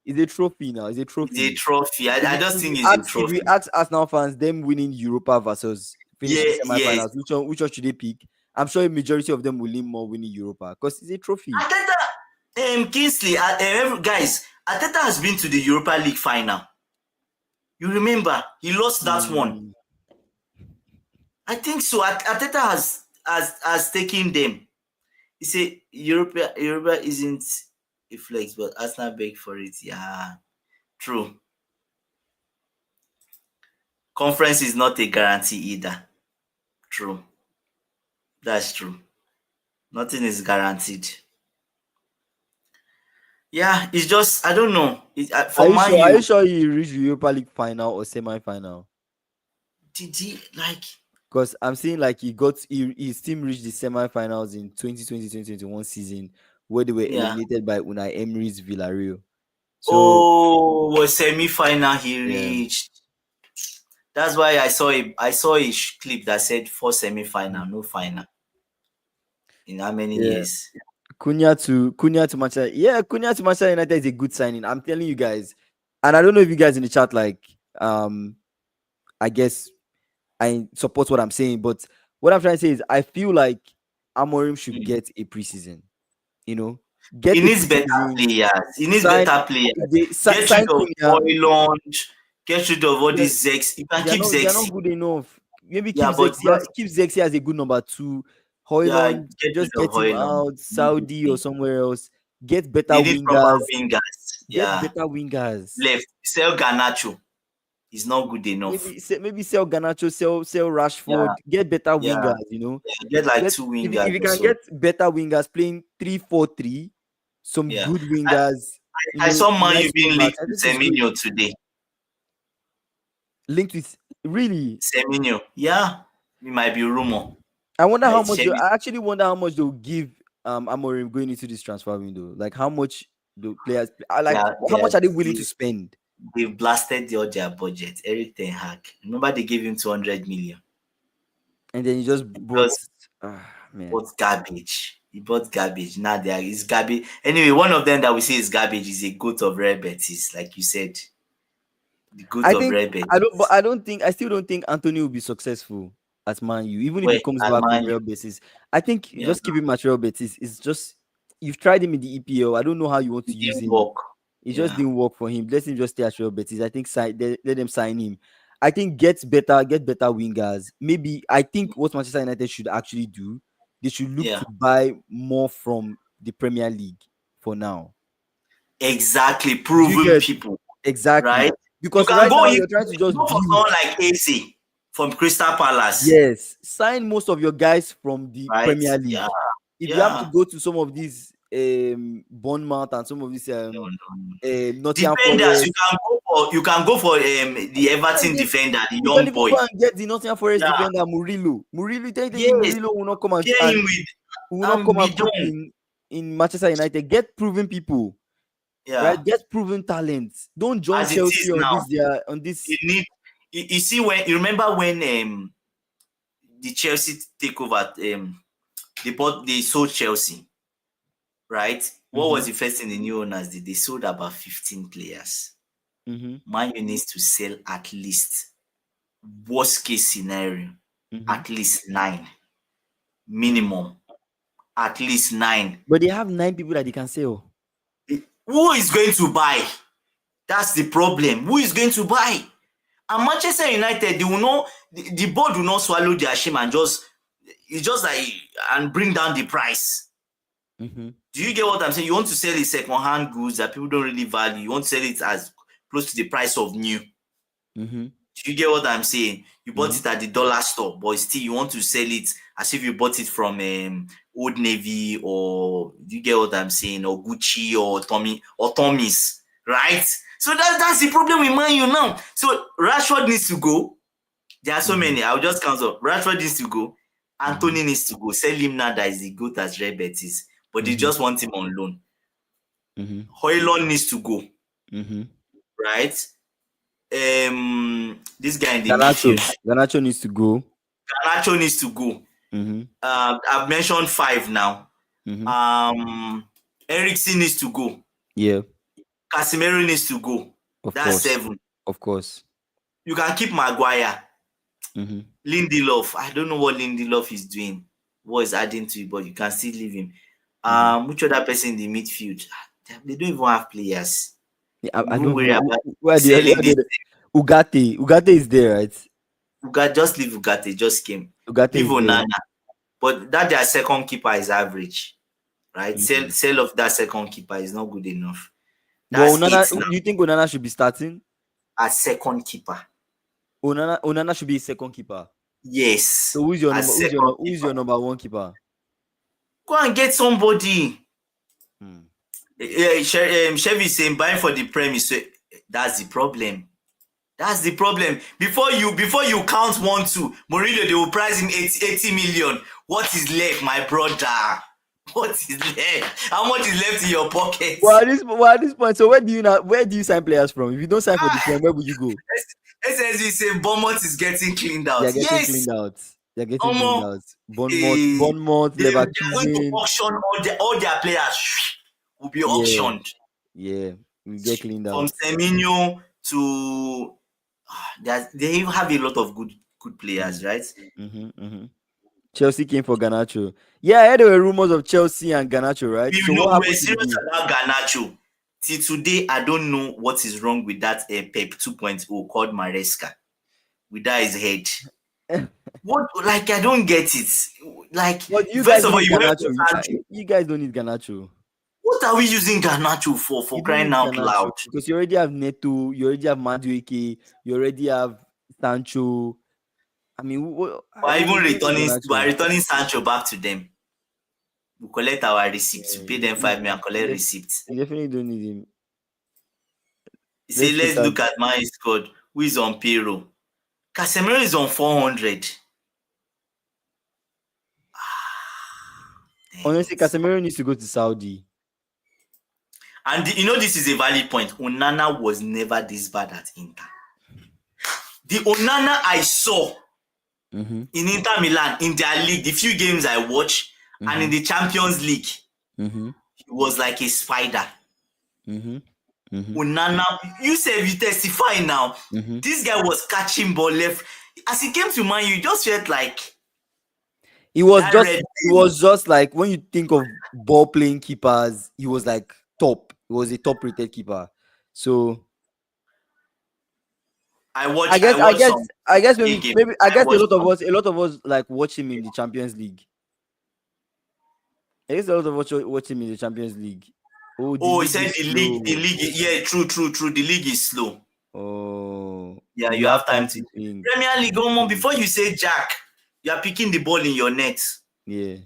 A: It's a trophy now. It's a
B: it's a
A: trophy.
B: trophy. I just
A: If
B: think
A: we
B: it's a
A: ask if we
B: trophy.
A: ask Arsenal fans, them winning Europa versus finishing
B: Yeah, yes.
A: semi-finals, which one should they pick? I'm sure a majority of them will lean more winning Europa because it's a trophy.
B: Ateta, Kingsley, guys, Ateta has been to the Europa League final. You remember he lost that one.
A: Mm,
B: I think so. Ateta has taken them. He said Europa isn't a flex, but Arsenal beg for it. Yeah, true. Conference is not a guarantee either. True. That's true. Nothing is guaranteed. Yeah, it's just I don't know.
A: Are
B: For
A: you
B: Man
A: sure? Are you
B: U,
A: sure he reached the Europa League final or semi-final?
B: did he like?
A: Because I'm saying like his team reached the semi-finals in 2020-2021 season where they were
B: Yeah.
A: eliminated by Unai Emery's Villarreal. So
B: Oh, was semi-final he
A: yeah.
B: reached. That's why I saw a clip that said for semi-final, no final. In how many
A: Yeah.
B: years?
A: Cunha to Manchester. Yeah, Cunha to Manchester United is a good signing. I'm telling you guys. And I don't know if you guys in the chat I guess I support what I'm saying, but what I'm trying to say is I feel like Amorim should
B: Mm.
A: get a preseason. You know,
B: He
A: get a
B: needs better
A: preseason,
B: players. He needs
A: sign
B: better players. Get
A: sign
B: rid of
A: Cunha.
B: Hoyland. Get rid of all
A: They're,
B: these Zex. You can
A: they're
B: keep
A: not they're
B: Zexi.
A: not good enough. Maybe
B: Yeah, but just
A: Keep Zexia as a good number two.
B: yeah,
A: Hoyland,
B: get
A: just
B: rid of
A: get him
B: Hoyland.
A: out, Saudi or somewhere else. Get better
B: They need proper
A: wingers.
B: wingers.
A: Get
B: Yeah.
A: better wingers.
B: Left. Sell Garnacho. He's not good enough.
A: Maybe sell Garnacho, sell
B: Yeah,
A: Rashford. Get better
B: yeah.
A: wingers.
B: Yeah. Get like
A: Get
B: two
A: if
B: wingers
A: you
B: or
A: can
B: so.
A: get better wingers playing 3-4-3, some
B: Yeah.
A: good
B: I,
A: wingers.
B: I saw Man U
A: Nice
B: being
A: fullbacks.
B: linked
A: I
B: to
A: think it's good.
B: Semenyo today.
A: Linked with really.
B: Semenyo. Yeah. It might be rumor.
A: I wonder
B: That
A: how
B: it's
A: much.
B: Semenyo.
A: I actually wonder how much they'll give Amorim going into this transfer window. Like how much the players
B: They
A: like
B: are, they
A: how
B: are,
A: much are they willing to
B: they,
A: spend?
B: they've blasted all their budget. Eric Ten Hag. Remember they gave him 200 million.
A: And then you just bought
B: Just
A: man.
B: bought garbage. He bought garbage. Now there is garbage. Anyway, one of them that we say is garbage is a goat of rare Betis, like you said. The goat
A: I
B: of
A: think
B: rare
A: I
B: Betis.
A: don't think I still don't think Anthony will be successful at Man U, even if
B: Well,
A: he comes
B: at
A: back from
B: Man U,
A: Real Betis. I think
B: yeah,
A: just keep him at Real Betis. It's just you've tried him in the EPL. I don't know how you want to
B: it
A: use
B: didn't
A: him.
B: work.
A: It just
B: Yeah,
A: didn't work for him. Let him just stay at Real Betis. I think let them sign him. I think get better wingers. Maybe I think what Manchester United should actually do, they should look
B: yeah.
A: to buy more from the Premier League for now.
B: Exactly.
A: Do you
B: Proven
A: get
B: people,
A: exactly?
B: right? You
A: Because
B: can
A: right
B: go
A: now
B: in,
A: you're trying to just
B: go for
A: build.
B: someone like AC from Crystal Palace,
A: Yes, sign most of your guys from the
B: right?
A: Premier League.
B: Yeah,
A: If you have to
B: yeah.
A: go to some of these Bournemouth and some of these
B: No, no, no.
A: Nottingham
B: Defenders,
A: Forest,
B: you can go for the
A: go and
B: Everton
A: get
B: defender, the
A: you can
B: young
A: even
B: boy.
A: go and get the Nottingham Forest
B: Yeah,
A: defender Murillo. Tell you
B: yes.
A: Murillo will not come
B: Pair
A: and
B: him with
A: will not
B: and
A: come
B: be
A: and cook
B: done.
A: in Manchester United. Get proven people, right?
B: Yeah,
A: Get proven talents. Don't join
B: as it is
A: Chelsea on
B: now, you
A: this.
B: need. You see when you remember when the Chelsea takeover they sold Chelsea, right? What
A: Mm-hmm,
B: was the first thing the new owners did? They sold about 15 players.
A: mm-hmm,
B: Man U needs to sell at least, worst case scenario,
A: mm-hmm.
B: at least nine. Minimum. At least nine.
A: But they have 9 people that they can sell.
B: Who is going to buy? That's the problem. Who is going to buy? And Manchester United, they will not, the board will not swallow their shame and it's just like, and bring down the price.
A: Mm-hmm,
B: Do you get what I'm saying? You want to sell it second-hand goods that people don't really value. You want to sell it as close to the price of new.
A: mm-hmm,
B: Do you get what I'm saying? You bought
A: mm-hmm.
B: it at the dollar store, but still you want to sell it as if you bought it from Old Navy, or do you get what I'm saying? Or Gucci or Tommy's, right? So that's the problem with Man U now. So Rashford needs to go. There are so
A: Mm-hmm.
B: many. I'll just cancel. Rashford needs to go.
A: Mm-hmm.
B: Anthony needs to go. Sell him now that is the good as Red Betis. but they
A: Mm-hmm.
B: just want him on loan.
A: Mm-hmm.
B: Hoylund needs to go,
A: Mm-hmm.
B: right? This guy in the
A: Ganacho.
B: midfield,
A: Ganacho needs to go.
B: Garnacho needs to go.
A: Mm-hmm.
B: I've mentioned 5 now.
A: Mm-hmm.
B: Eriksen needs to go.
A: Yeah,
B: Casemiro needs to go.
A: of
B: That's
A: course.
B: 7.
A: Of course.
B: You can keep Maguire.
A: Mm-hmm.
B: Lindelof. I don't know what Lindelof is doing. What is adding to it, but you can still leave him.
A: Mm-hmm.
B: Which other person in the midfield? They don't even have players.
A: Yeah, I
B: Even
A: don't
B: worry
A: know
B: about
A: where
B: selling this.
A: Ugarte. Ugarte is there, right?
B: Just leave Ugarte. Just came.
A: Ugarte
B: Leave
A: is there.
B: Onana. But that their second keeper is average, right?
A: Mm-hmm.
B: Sell of that second keeper is not good enough.
A: But
B: That's
A: Onana,
B: 8 now.
A: you think Onana should be starting?
B: As second keeper.
A: Onana should be a second keeper.
B: Yes.
A: So who's your
B: As
A: number?
B: second
A: Who's
B: keeper.
A: your number one keeper?
B: Go and get somebody.
A: Hmm.
B: Chevy is saying buying for the premise. So that's the problem. That's the problem. Before you count 1-2, Mourinho, they will price him 80 million. What is left, my brother? What is left? How much is left in your pocket?
A: Well, at this point, so where do you sign players from? If you don't sign for the Prem, where would you go?
B: SSG saying Bournemouth is getting cleaned out.
A: They're getting
B: Yes.
A: cleaned out. They're getting cleaned out.
B: Eh,
A: Bournemouth,
B: they're going to
A: Leverkusen.
B: auction all their players. Will be
A: Yeah,
B: auctioned
A: yeah. We get cleaned
B: from
A: out.
B: Semenyo to they have a lot of good players, right?
A: Mm-hmm, mm-hmm. Chelsea came for Garnacho. Yeah, I heard there were rumors of Chelsea and Garnacho, right? So what
B: We were
A: happened to the
B: serious
A: deal?
B: about Garnacho. Till today, I don't know what is wrong with that Pep 2.0 called Maresca. Without his head. What? Like, I don't get it. Like,
A: But you
B: first
A: guys
B: of
A: don't
B: all,
A: need
B: you went for
A: Garnacho.
B: Sancho.
A: You guys don't need Garnacho.
B: What are we using Garnacho for
A: You don't
B: crying
A: need
B: out
A: Garnacho
B: loud?
A: because you already have Neto, you already have Madueke, you already have Sancho. I mean, you don't need
B: We are
A: Garnacho.
B: returning Sancho back to them. We collect our receipts. We
A: Yeah,
B: pay them 5 million and collect receipts.
A: you definitely don't need him.
B: You say,
A: Let's look
B: let's
A: at
B: look at my squad. Who is on payroll? Casemiro is on 400. Dang
A: honestly,
B: it.
A: Casemiro needs to go to Saudi.
B: And this is a valid point. Onana was never this bad at Inter. The Onana I saw
A: Mm-hmm.
B: in Inter Milan in their league, the few games I watched, and in the Champions League,
A: Mm-hmm.
B: he was like a spider.
A: Mm-hmm. Mm-hmm.
B: Onana, you said you testify now.
A: Mm-hmm.
B: This guy was catching ball left. As he came to Man, you just felt like
A: He was
B: that
A: just
B: red.
A: he was just like when you think of ball playing keepers, he was like top. He was a top rated keeper. So
B: I
A: I
B: watched
A: guess
B: I watched some
A: maybe
B: games.
A: maybe I
B: I
A: guess
B: watched some.
A: a lot of us like watch him in the Champions League. I guess a lot of us watch him in the Champions League. Oh, the
B: Oh, he
A: league
B: said
A: is
B: the
A: slow.
B: league. Yeah, true. The league is slow.
A: Oh,
B: Yeah,
A: you
B: you
A: have
B: have
A: time
B: time
A: to
B: to.
A: think.
B: Premier League, before you say Jack, you are picking the ball in your net.
A: Yeah.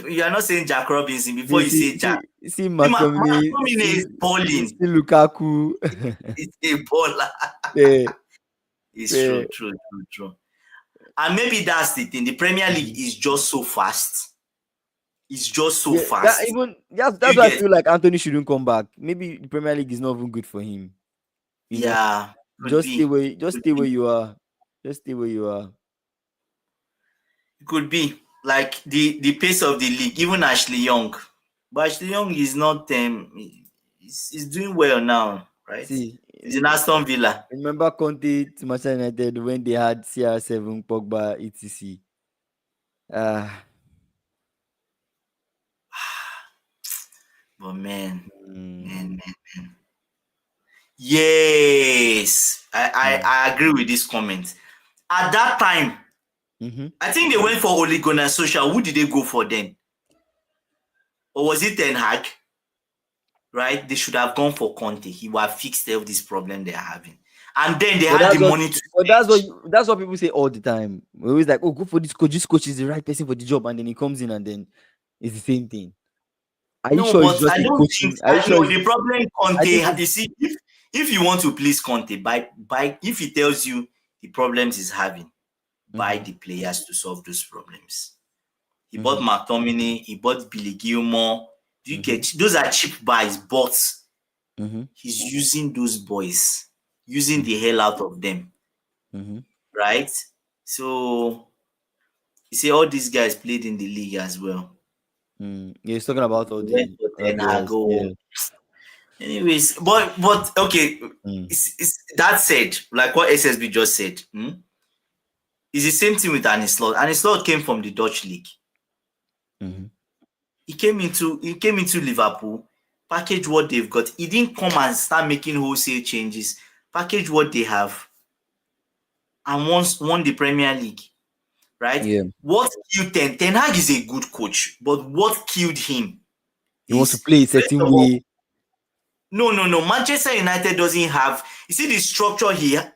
B: You are not saying Jack Robinson before
A: See,
B: you
A: see,
B: say Jack.
A: see, see McTominay,
B: McTominay is balling.
A: see Lukaku.
B: It's a baller.
A: Yeah,
B: It's
A: yeah.
B: true. And maybe that's the thing. The Premier League
A: Mhm.
B: is just so fast. It's just so
A: Yeah,
B: fast.
A: that's
B: You
A: why I
B: get,
A: feel like Anthony shouldn't come back. Maybe the Premier League is not even good for him. You know,
B: yeah, could be.
A: just stay where you are. Just stay where you are.
B: It could be like the pace of the league. Even Ashley Young, but Ashley Young is not. He's doing well now, right?
A: See,
B: He's in Aston Villa.
A: remember Conte to Manchester United when they had CR7, Pogba, etc. Ah,
B: But man,
A: mm,
B: man. Yes,
A: mm,
B: I agree with this comment. At that time,
A: mm-hmm.
B: I think they went for Ole Gunnar Solskjaer. Who did they go for then? Or was it Ten Hag? Right? They should have gone for Conte. He would have fixed all this problem they are having. And then they
A: But
B: had the money to spend.
A: that's what people say all the time. We're always like, oh, go for this coach. This coach is the right person for the job, and then he comes in and then it's the same thing. Are you
B: No,
A: sure it's
B: but
A: just
B: I
A: a
B: don't think
A: coaching? Are you sure
B: no
A: it's
B: the problem
A: I
B: Conte
A: think it's
B: you see if you want to please Conte, buy if he tells you the problems he's having, buy
A: mhm.
B: the players to solve those problems. He bought McTominay, he bought Billy Gilmore. Do you get those are cheap buys, but he's using those boys, using the hell out of them, right? So you see, all these guys played in the league as well.
A: Yeah, he's talking about all
B: Went
A: the
B: for Ten Hag.
A: others. Yeah.
B: Anyways, but okay. That said, like what SSB just said, it's the same thing with Arne Slot. Arne Slot came from the Dutch league. He came into Liverpool, package what they've got. He didn't come and start making wholesale changes. Package what they have, and once won the Premier League, right?
A: Yeah.
B: What killed Ten Hag is a good coach, but what killed him
A: He wants to
B: is,
A: play a
B: first
A: certain
B: of all,
A: way.
B: no. Manchester United doesn't have. You see the structure here.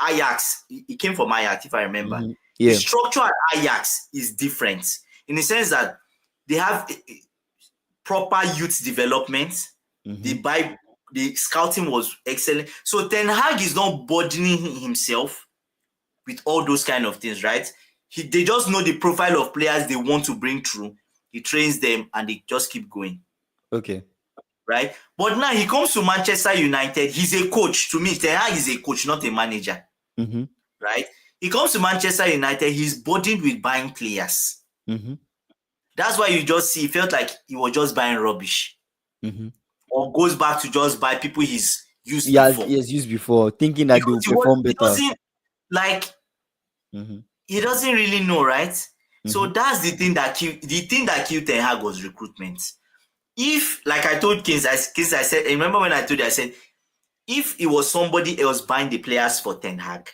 B: Ajax. He came from Ajax, if I remember. The
A: Yeah.
B: structure at Ajax is different in the sense that they have proper youth development. The scouting was excellent. So Ten Hag is not burdening himself with all those kind of things, right? They just know the profile of players they want to bring through. He trains them and they just keep going.
A: Okay.
B: Right? But now he comes to Manchester United. He's a coach. To me, Ten Hag is a coach, not a manager. Right? He comes to Manchester United. He's burdened with buying players. That's why you just see, it felt like he was just buying rubbish. Or goes back to just buy people he's used before.
A: He has used before, thinking that they will perform better.
B: He doesn't really know, right? So that's the thing that killed Ten Hag was recruitment. If, like I told Kings, I said, remember when I told you, I said, if it was somebody else buying the players for Ten Hag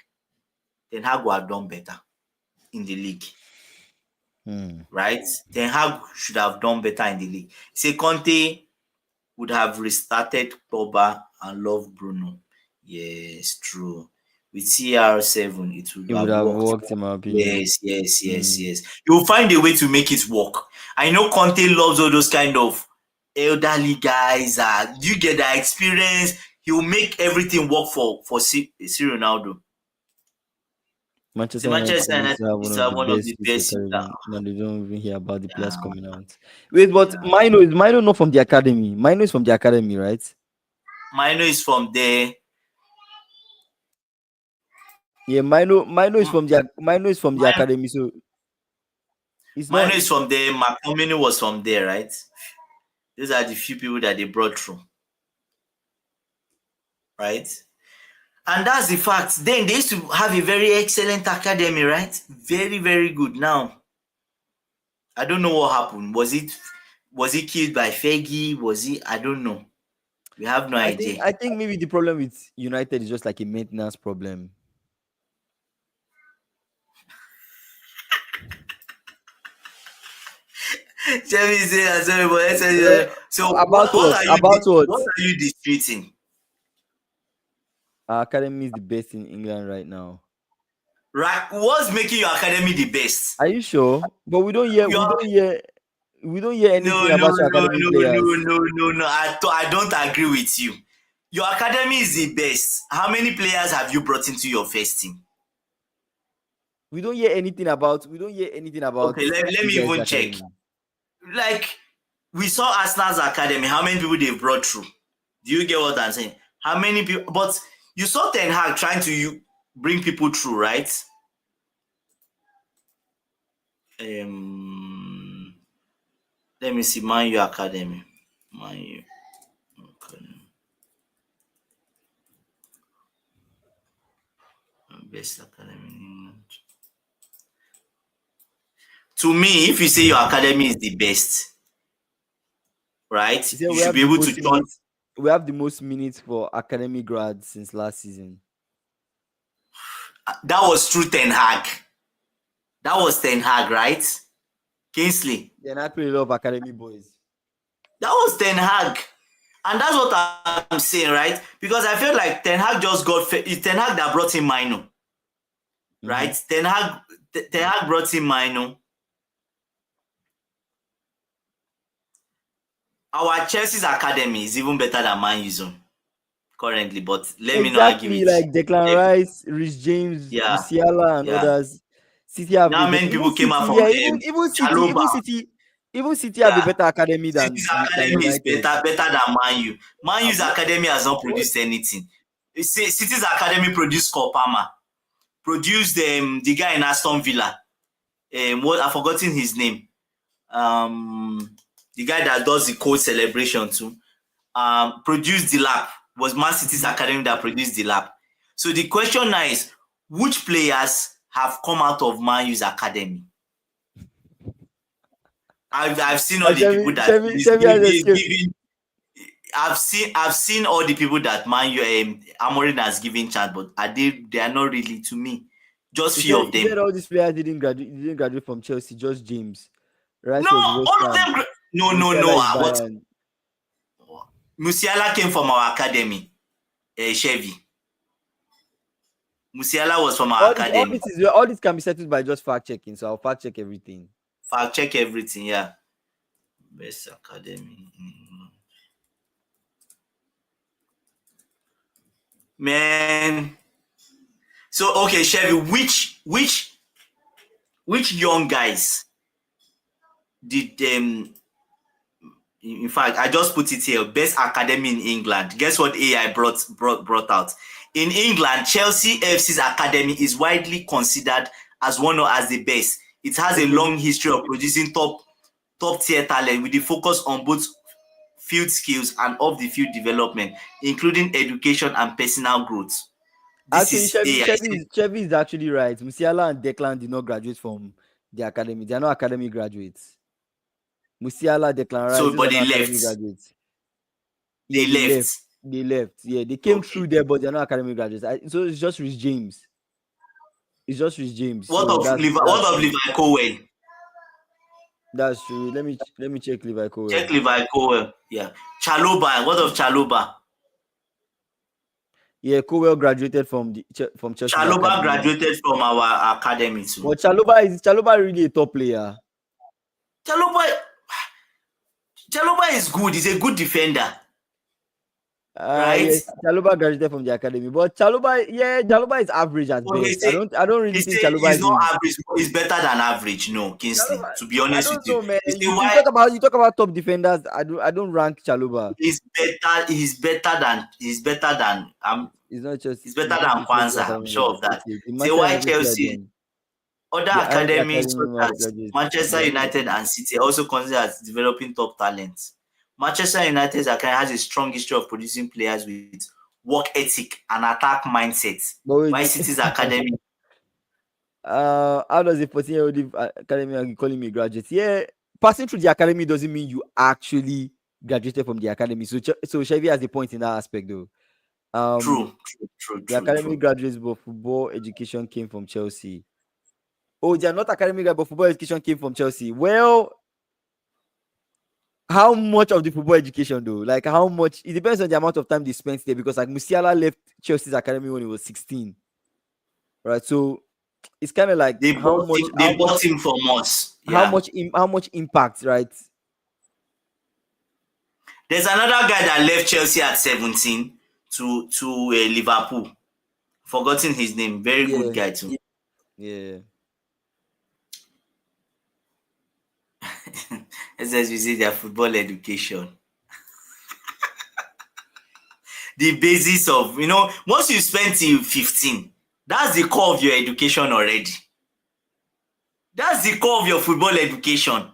B: would have done better in the league. Right? Ten Hag should have done better in the league. Say Conte would have restarted Pogba and loved Bruno. Yes, true. With CR7, it would have worked.
A: In my opinion.
B: Yes. You will find a way to make it work. I know Conte loves all those kind of elderly guys. You get that experience. He will make everything work for Ronaldo.
A: Manchester United is one of the best. Now they don't even hear about the players coming out. Wait, but Mino is not from the academy. Mino is from the academy, right?
B: Mino is from there.
A: Yeah, Mino is from the academy. So
B: Mino is from there. McTominay was from there, right? These are the few people that they brought through, right? And that's the fact. Then they used to have a very excellent academy, right? Very, very good. Now, I don't know what happened. Was he killed by Fergie? I don't know. We have no idea.
A: I think maybe the problem with United is just like a maintenance problem.
B: So what are you disputing?
A: Our academy is the best in England right now.
B: Right? What's making your academy the best?
A: Are you sure? But we don't hear anything about your academy players.
B: No. I don't agree with you. Your academy is the best. How many players have you brought into your first team?
A: We don't hear anything about.
B: Okay, let me even check. Like, we saw Arsenal's academy. How many people they've brought through? Do you get what I'm saying? How many people? But you saw Ten Hag trying to bring people through, right? Let me see. Man U academy. Man U academy. Best academy in England. To me, if you say your academy is the best, right? You should be able to turn.
A: We have the most minutes for academy grads since last season.
B: That was through Ten Hag. That was Ten Hag, right? Kingsley.
A: Then I play a lot of academy boys.
B: That was Ten Hag. And that's what I'm saying, right? Because I feel like Ten Hag it's Ten Hag that brought in Mino. Right? Ten Hag brought in Mino. Our Chelsea's academy is even better than Man U's currently, but let me not argue with
A: like Declan Rice, Rhys James, Musiala, and others. City have
B: Now
A: a better,
B: many
A: even
B: people came
A: City,
B: out from
A: yeah, even City,
B: Chaloba.
A: even City have a
B: Yeah,
A: better academy
B: City's
A: than
B: academy is
A: United.
B: better than Man U. Man U's
A: What?
B: academy has not
A: What?
B: produced anything. City's academy produced Kopama, produced the guy in Aston Villa. What I've forgotten his name. The guy that does the code celebration too. Produced the lap. Was Man City's
A: Mhm.
B: academy that produced the lap. So the question now is, which players have come out of Man U's academy? I've seen all the people that is
A: Chevy has escaped.
B: giving. I've seen all the people that Man U Amorim has given chance, but they are not really to me. Just few of
A: He said
B: them.
A: all these players didn't graduate from Chelsea, just James.
B: No,
A: Rice was West
B: all of
A: Ham.
B: them. No, no,
A: Musiala
B: no.
A: is
B: What?
A: Bayern.
B: Musiala came from our academy. Chevy. Musiala was from our academy.
A: All this can be settled by just fact checking. So I'll fact check everything.
B: Fact check everything. Yeah. Best academy. Man. So okay, Chevy. Which young guys did in fact, I just put it here. Best academy in England. Guess what AI brought out? In England, Chelsea FC's academy is widely considered as one or as the best. It has a
A: Okay.
B: long history of producing top tier talent with the focus on both field skills and off the field development, including education and personal growth. This
A: Actually,
B: is AI.
A: Chevy is actually right. Musiala and Declan did not graduate from the academy. They are not academy graduates. Musiala, Declan Rice,
B: So,
A: those are
B: but
A: not
B: they
A: academy
B: left.
A: graduates. Yeah,
B: They
A: they
B: left.
A: left. They left. Yeah, they came
B: Okay.
A: through there, but they're not academy graduates. So it's just Rich James. It's just Rich James. So
B: What of Levi Cohen?
A: that's true. Let me check Levi
B: Check
A: Cowell.
B: Levi Cohen. Yeah. Chaloba. What of Chaloba?
A: Yeah, Cowell graduated from Chelsea's
B: Chaloba
A: academy.
B: graduated from our academy too.
A: But Chaloba really a top player.
B: Chaloba, Chaloba is good. He's a good defender, right?
A: Yes, Chaloba graduated from the academy. But Chaloba is average at
B: But
A: best. I don't
B: they
A: really think
B: say
A: Chaloba
B: he's
A: is
B: not
A: a
B: average. He's better than average. No, Kingston.
A: Chaloba.
B: To be
A: I
B: honest with
A: don't
B: you,
A: know, man.
B: you say
A: You
B: why
A: talk about top defenders. I don't rank Chaloba.
B: he's better.
A: It's not just
B: He's better
A: it's not
B: than
A: the Chelsea
B: Kwanzaa. I'm
A: academy.
B: sure of that.
A: Okay, the
B: Say
A: Manchester
B: why
A: United player
B: Chelsea,
A: then.
B: other
A: The Ajax
B: academies
A: academy
B: such as
A: graduates.
B: Manchester United and City are also considered as developing top talents. Manchester United's academy has a strong history of producing players with work ethic and attack mindset.
A: But
B: Why
A: wait,
B: City's academy?
A: how does a 14-year-old leave academy and you calling me graduate? Yeah, passing through the academy doesn't mean you actually graduated from the academy. So Chevy has a point in that aspect though.
B: True,
A: Um,
B: true, true,
A: the
B: true,
A: academy
B: true.
A: graduates, but football education came from Chelsea. Oh, they are not academy guys, but football education came from Chelsea. Well, how much of the football education though? Like how much? It depends on the amount of time they spent there. Because like Musiala left Chelsea's academy when he was 16, right? So it's kind of like
B: They bought him from us. Yeah.
A: how much impact, right?
B: There's another guy that left Chelsea at 17 to Liverpool. Forgotten his name. Very good
A: Yeah,
B: guy too.
A: yeah.
B: As we say, their football education. The basis of, once you spend till 15, that's the core of your education already. That's the core of your football education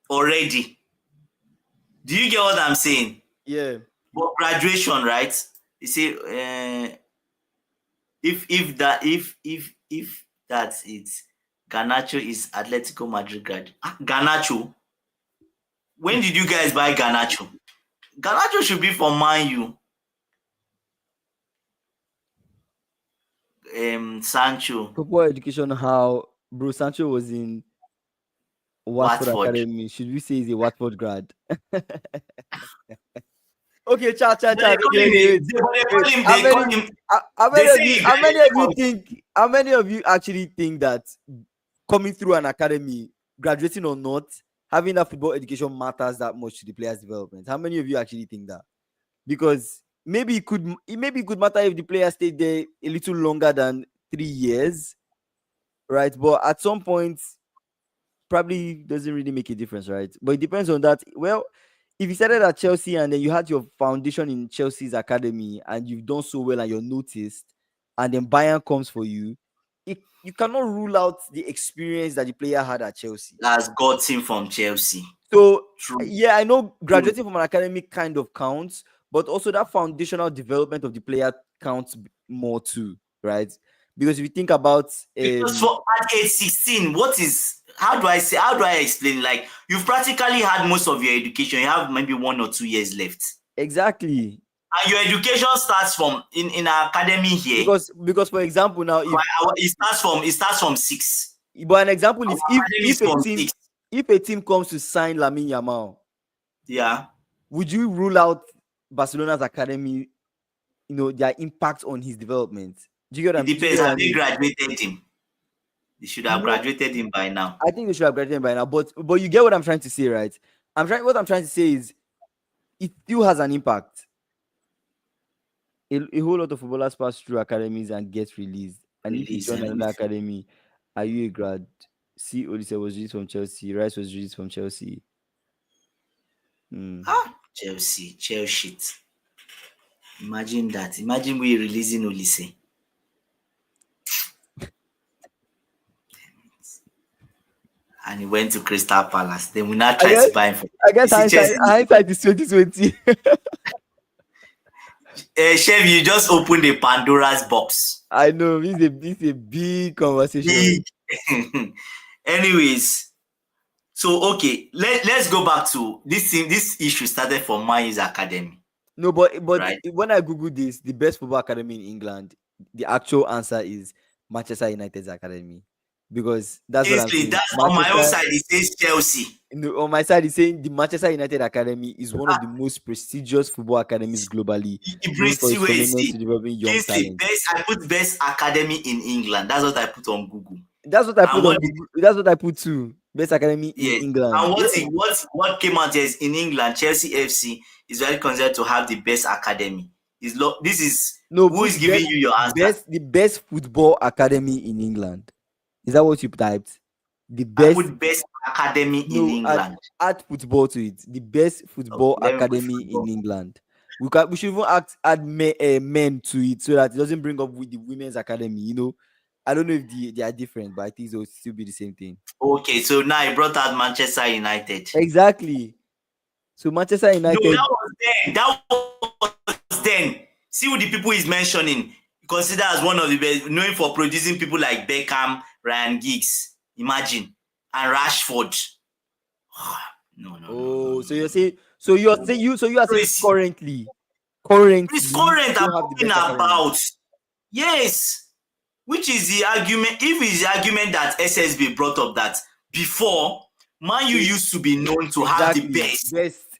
B: already. Do you get what I'm saying?
A: Yeah.
B: But graduation, right? You see, if that's it, Garnacho is Atletico Madrid grad. Garnacho. When did you guys buy Garnacho? Garnacho should be for Man U. Sancho,
A: Football education, how Bro Sancho was in Watford
B: Watford.
A: Academy. Should we say he's a Watford grad? Okay,
B: But they
A: chat.
B: call
A: Okay,
B: him.
A: okay, wait.
B: They call him. They say he graduated from.
A: How many of you actually think that coming through an academy, graduating or not, having that football education matters that much to the player's development? How many of you actually think that? Because maybe it could matter if the player stayed there a little longer than 3 years, right? But at some point, probably doesn't really make a difference, right? But it depends on that. Well, if you started at Chelsea and then you had your foundation in Chelsea's academy and you've done so well and you're noticed, and then Bayern comes for you, you cannot rule out the experience that the player had at Chelsea.
B: Has got him from Chelsea.
A: So
B: True.
A: yeah, I know
B: True.
A: graduating from an academy kind of counts, but also that foundational development of the player counts more too, right? Because if you think about
B: Because for at age 16, what is how do I explain? Like, you've practically had most of your education. You have maybe 1 or 2 years left.
A: exactly,
B: And your education starts from in our academy here.
A: because for example now, if
B: It starts from 6.
A: but an example
B: Our
A: is if
B: academy is
A: if a
B: from
A: team
B: 6.
A: if a team comes to sign Lamine Yamal,
B: Yeah.
A: would you rule out Barcelona's academy, their impact on his development?
B: It
A: Do you get
B: depends.
A: what I
B: Have they
A: mean?
B: graduated him? They should have
A: No,
B: graduated him by now.
A: I think they should have graduated by now, but you get what I'm trying to say, right? What I'm trying to say is it still has an impact. A whole lot of footballers pass through academies and get released. And if you
B: Release
A: join
B: and
A: another academy, are you a grad? See, Olise was released from Chelsea. Rice was released from Chelsea. Hmm.
B: Chelsea. Imagine that. Imagine we releasing Olise. And he went to Crystal Palace. Then we now
A: I
B: try to
A: guess
B: buy him for.
A: I
B: You
A: guess
B: see,
A: hindsight is 2020.
B: Chef, you just opened a Pandora's box.
A: I know this is a big conversation.
B: Big. Anyways, so okay, let's go back to this thing. This issue started from Man U's academy,
A: No, but
B: right?
A: when I Google this, the best football academy in England, the actual answer is Manchester United's academy. Because that's what I'm
B: Kingsley,
A: saying.
B: that's on my own
A: Manchester,
B: side. It says Chelsea.
A: on my side, is saying the Manchester United Academy is one of the most prestigious football academies globally,
B: It
A: known
B: brings
A: for its
B: you a
A: commitment
B: see.
A: to developing young
B: Kingsley,
A: talent.
B: I put best academy in England. That's what I put on Google.
A: That's what I
B: And
A: put on Google. That's what I put too. Best academy in
B: yes,
A: England.
B: and
A: Yeah.
B: what came out is in England, Chelsea FC is very considered to have the best academy. This is
A: No,
B: who is
A: put
B: giving you your answer.
A: the best football academy in England. Is that what you typed? The
B: I
A: best.
B: put best academy in
A: No,
B: England.
A: add football to it. The best football
B: Okay, let me put
A: academy in
B: football.
A: England. We should even add men to it so that it doesn't bring up with the women's academy. I don't know if they are different, but I think it will still be the same thing.
B: Okay, so now I brought out Manchester United.
A: Exactly. So Manchester
B: No,
A: United.
B: that was then. That was then. See what the people he's mentioning. Considered as one of the best, known for producing people like Beckham, Ryan Giggs. Imagine. And Rashford. No.
A: So you're saying. So you are saying
B: It's
A: currently.
B: current
A: You
B: I'm
A: don't have the
B: talking
A: best academy.
B: about. Yes. Which is the argument? If it's the argument that SSB brought up that before, Man U used to be known to have the best.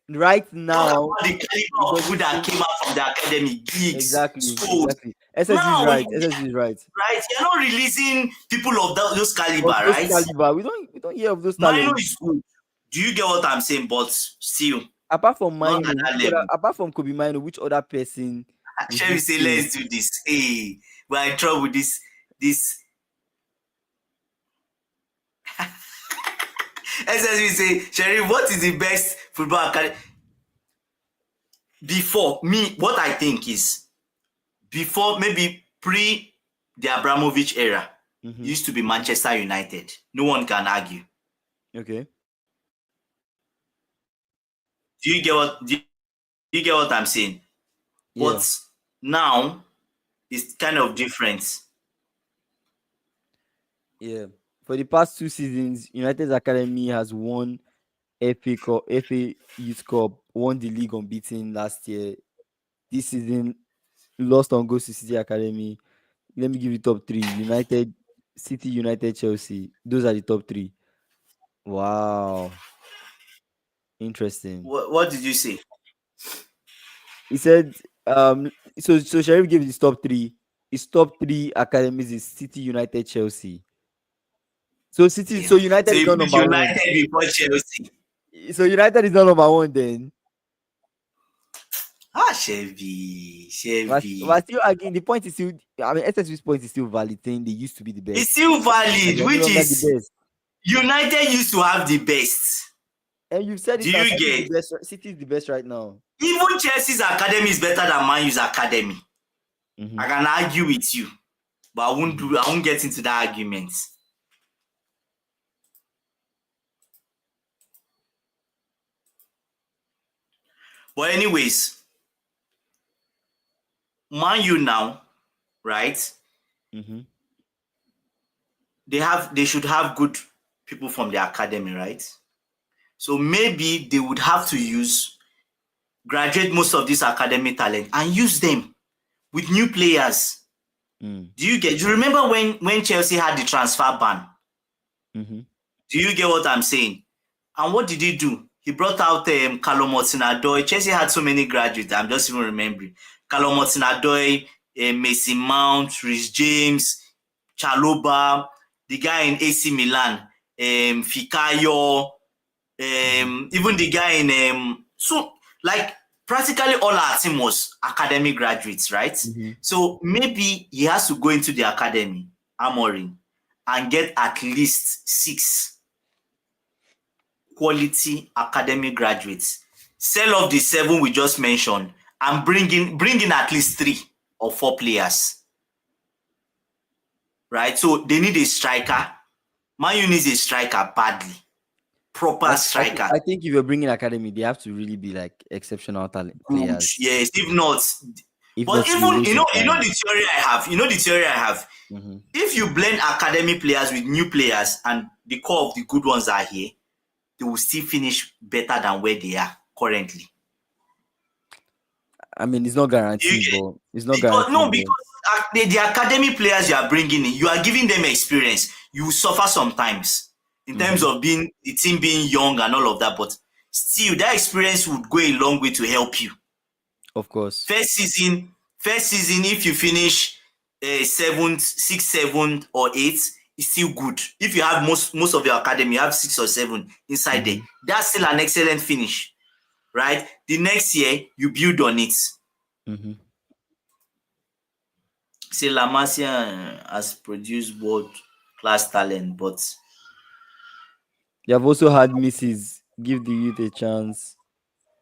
A: Right
B: Talk
A: now.
B: about the caliber of people that came out from the academy, gigs, schools.
A: SSG is
B: Now,
A: right. SSG is right.
B: right, you're not releasing people of those caliber,
A: Of those
B: right?
A: caliber, we don't hear of those
B: Mino
A: talents.
B: is good. Do you get what I'm saying? But still,
A: Apart from
B: not
A: Mino,
B: at that level.
A: apart from Kobe Mino, which other person would
B: Shall
A: you
B: we say,
A: say?
B: let's do this? Hey, we're in trouble with this. SSB say, Sherry, what is the best football academy? Before me, what I think is before maybe pre the Abramovich era, used to be Manchester United. No one can argue.
A: Okay.
B: Do you get what I'm saying?
A: Yeah.
B: But now it's kind of different.
A: Yeah. For the past 2 seasons, United's academy has won FA Cup, FA Youth Cup, won the league unbeaten last year. This season, lost on goals to City Academy. Let me give you top three: United, City, United, Chelsea. Those are the top three. Wow, interesting.
B: What did you say?
A: He said, so Sharif gave his top three. His top three academies is City, United, Chelsea. So
B: Yeah.
A: So United
B: So
A: is
B: you
A: not
B: put
A: number one.
B: United before Chelsea.
A: So United is not number one then.
B: Chevy,
A: We're
B: Chevy.
A: still arguing. The point is still, I mean, SSV's point is still valid, saying they used to be the
B: It's
A: best,
B: still
A: and
B: valid,
A: they're no
B: which
A: longer the
B: is
A: best.
B: United used to have the best.
A: And you've said
B: Do
A: it now.
B: you
A: City is the
B: get?
A: best. City is the best right now.
B: Even Chelsea's academy is better than Man U's academy.
A: Mm-hmm.
B: I can argue with you, but I won't
A: Mm-hmm.
B: I won't get into that argument. But anyways, Man U now, right?
A: Mm-hmm.
B: They should have good people from the academy, right? So maybe they would have to graduate most of this academy talent and use them with new players.
A: Mm.
B: Do you remember when Chelsea had the transfer ban?
A: Mm-hmm.
B: Do you get what I'm saying? And what did he do? He brought out Callum Hudson-Odoi. Chelsea had so many graduates. I'm just even remembering. Callum Hudson-Odoi, Mason Mount, Rhys James, Chaloba, the guy in AC Milan, Fikayo, even the guy in so like practically all our team was academy graduates, right?
A: Mm-hmm.
B: So maybe he has to go into the academy, Amorim, and get at least 6 quality academy graduates. Sell off the 7 we just mentioned and bring in at least 3 or 4 players. Right? So they need a striker. Man U needs a striker badly. Proper striker.
A: I think if you're bringing academy, they have to really be like exceptional talent
B: Good.
A: players.
B: Yes. If not,
A: If
B: but
A: not, to be a
B: even
A: waste
B: you
A: of
B: know
A: time.
B: the theory I have. You know the theory I have.
A: Mm-hmm.
B: If you blend academy players with new players and the core of the good ones are here, they will still finish better than where they are currently.
A: I mean, it's not
B: Do you
A: guaranteed,
B: get?
A: but it's not guaranteed, but
B: Because the academy players you are bringing in, you are giving them experience. You will suffer sometimes in terms
A: mm-hmm.
B: of being the team being young and all of that, but still that experience would go a long way to help you.
A: Of course.
B: First season, if you finish 7th, 6th, 7th, or 8th, it's still good. If you have most of your academy, you have 6 or 7 inside there.
A: Mm-hmm.
B: That's still an excellent finish, right? The next year you build on it.
A: Mm-hmm.
B: Say La Masia has produced world class talent, but
A: They have also had misses. Give the youth a chance.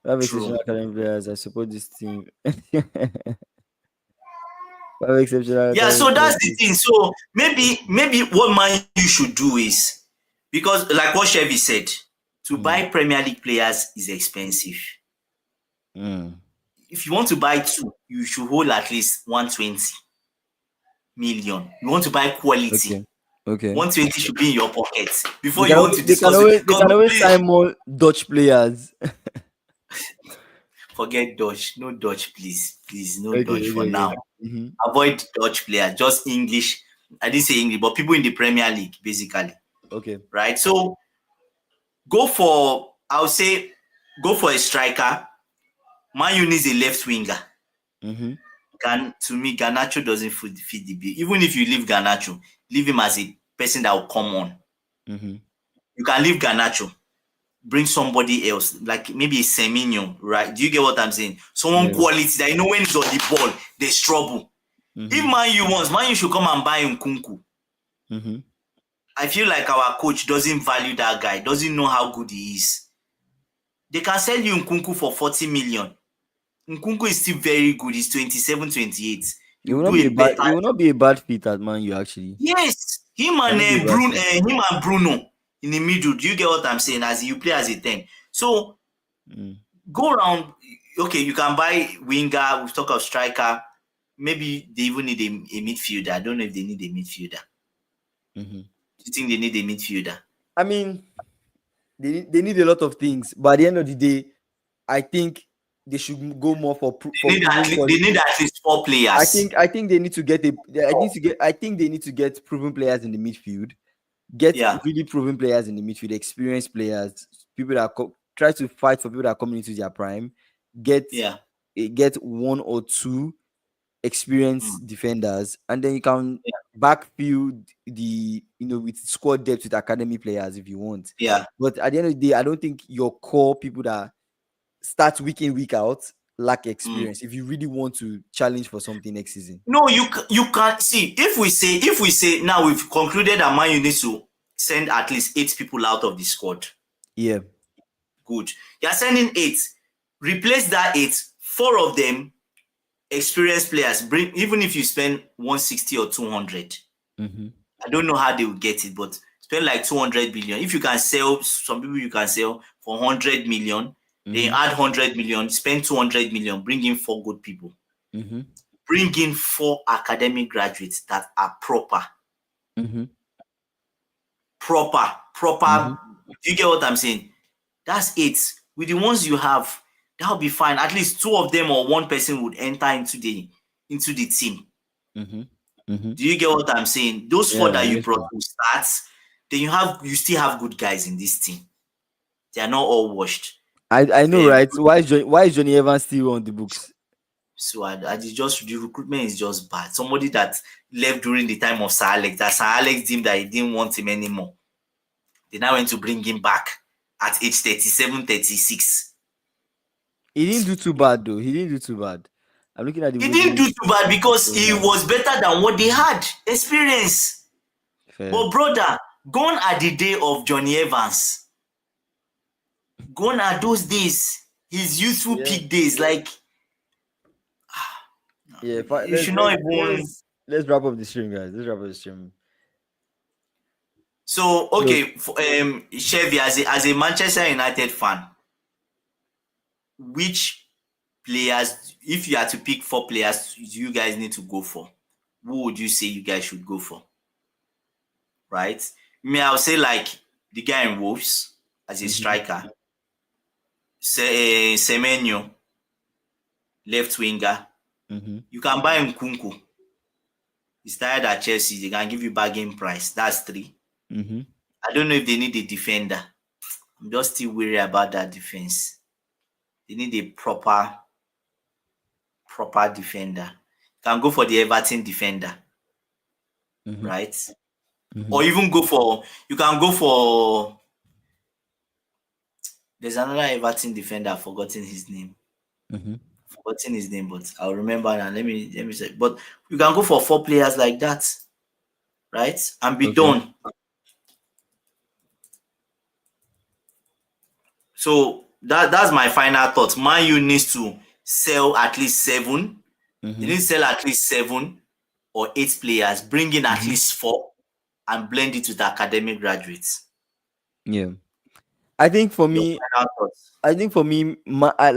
A: We have
B: true.
A: exceptional academy players. I support this team. We have exceptional
B: Yeah,
A: academy
B: so that's the
A: players.
B: thing. So maybe what man you should do is, because like what Chevy said, to
A: Mm.
B: buy Premier League players is expensive.
A: Mm.
B: If you want to buy 2, you should hold at least 120 million. You want to buy quality.
A: Okay. Okay.
B: 120 should be in your pocket
A: They
B: before
A: can
B: you want
A: always
B: to discuss it.
A: they
B: Because
A: can always
B: please
A: sign more Dutch players.
B: forget Dutch. No Dutch, please. Please, no
A: Okay,
B: Dutch for
A: okay, okay.
B: now.
A: Mm-hmm.
B: Avoid Dutch players, just English. I didn't say English, but people in the Premier League, basically,
A: Okay.
B: right? So go for, I would say, go for a striker. Man U needs a left winger.
A: Mm-hmm.
B: To me, Garnacho doesn't fit the bill. Even if you leave Garnacho, leave him as a person that will come on.
A: Mm-hmm.
B: You can leave Garnacho, bring somebody else, like maybe a Semenyo, right? Do you get what I'm saying? Someone
A: Yeah.
B: quality that you know when he's on the ball, there's trouble. If
A: Mm-hmm.
B: Man U should come and buy Nkunku.
A: Mm-hmm.
B: I feel like our coach doesn't value that guy, doesn't know how good he is. They can sell you Nkunku for 40 million. Nkunku is still very good. He's 27, 28.
A: It
B: You
A: will
B: do
A: not be
B: a
A: a bad.
B: better.
A: It will not be a bad fit at Man U actually.
B: Yes, him
A: It
B: and
A: cannot be a bad fit.
B: Him and Bruno in the middle. Do you get what I'm saying? As you play as a 10. So
A: Mm.
B: go around. Okay, you can buy winger. We've talked of striker. Maybe they even need a midfielder. I don't know if they need a midfielder.
A: Mm-hmm.
B: Do you think they need a midfielder?
A: I mean, they need a lot of things, but at the end of the day, I think they should go more for proven
B: They
A: quality.
B: need at least 4 players.
A: I think they need to get I think they need to get proven players in the midfield. Get
B: Yeah,
A: really proven players in the midfield, experienced players, people that try to fight for people that are coming into their prime. Get
B: yeah.
A: get 1 or 2
B: Mm,
A: experienced defenders, and then you can
B: yeah,
A: backfield with squad depth with academy players if you want.
B: yeah.
A: But at the end of the day, I don't think your core people that start week in week out lack
B: Mm.
A: experience if you really want to challenge for something next season.
B: No, you can't see. If we say now we've concluded that Man U needs to send at least 8 people out of the squad.
A: Yeah.
B: Good. You are sending 8. Replace that 8. 4 of them experienced players. Bring, even if you spend 160 or 200.
A: Mm-hmm.
B: I don't know how they will get it, but spend like 200 million. If you can sell some people, you can sell for 100 million. Then
A: Mm-hmm.
B: add 100 million, spend 200 million, bring in 4 good people.
A: Mm-hmm.
B: Bring in 4 academic graduates that are proper.
A: Mm-hmm.
B: Proper.
A: Mm-hmm.
B: Do you get what I'm saying? That's it. With the ones you have, that'll be fine. At least 2 of them or one person would enter into the team.
A: Mm-hmm. Mm-hmm.
B: Do you get what I'm saying? Those 4
A: Yeah,
B: that
A: I
B: you
A: guess
B: brought
A: so.
B: will start. Then you still have good guys in this team. They are not all washed.
A: I know,
B: Um,
A: right? Why is Johnny Evans still on the books?
B: so I just the recruitment is just bad. Somebody that left during the time of Sir Alex, that Sir Alex deemed that he didn't want him anymore. They now went to bring him back at age 37, 36.
A: He didn't do too bad though. He didn't do too bad. I'm looking at the
B: He didn't do
A: wages.
B: too bad because
A: So
B: he
A: yeah.
B: was better than what they had. Experience.
A: Fair.
B: But brother, gone are the day of Johnny Evans. Gone are those days. His youthful
A: Yeah.
B: peak days. Like
A: Yeah.
B: you should not even.
A: Let's wrap up the stream, guys. Let's wrap up the stream.
B: So
A: So
B: okay, Chevy, as a Manchester United fan, which players, if you had to pick 4 players, you guys need to go for, who would you say you guys should go for? Right? Me, I'll say like the guy in Wolves as a
A: mm-hmm.
B: striker, Semenyo, left winger.
A: Mm-hmm.
B: You can buy Nkunku. He's tired at Chelsea. They can give you bargain price. That's 3.
A: Mm-hmm.
B: I don't know if they need a defender. I'm just still worried about that defense. They need a proper defender. You can go for the Everton defender,
A: Mm-hmm.
B: right?
A: Mm-hmm.
B: Or even go for, you can go for, there's another Everton defender, I've forgotten his name.
A: Mm-hmm.
B: But I'll remember now. Let me say. But you can go for 4 players like that, right? And be
A: Okay.
B: done. So that's my final thought. Man U needs to sell at least 7. They
A: Mm-hmm.
B: need to sell at least 7 or 8 players, bring in at
A: Mm-hmm.
B: least 4, and blend it with academic graduates.
A: Yeah. I think for
B: Your
A: me,
B: final thoughts.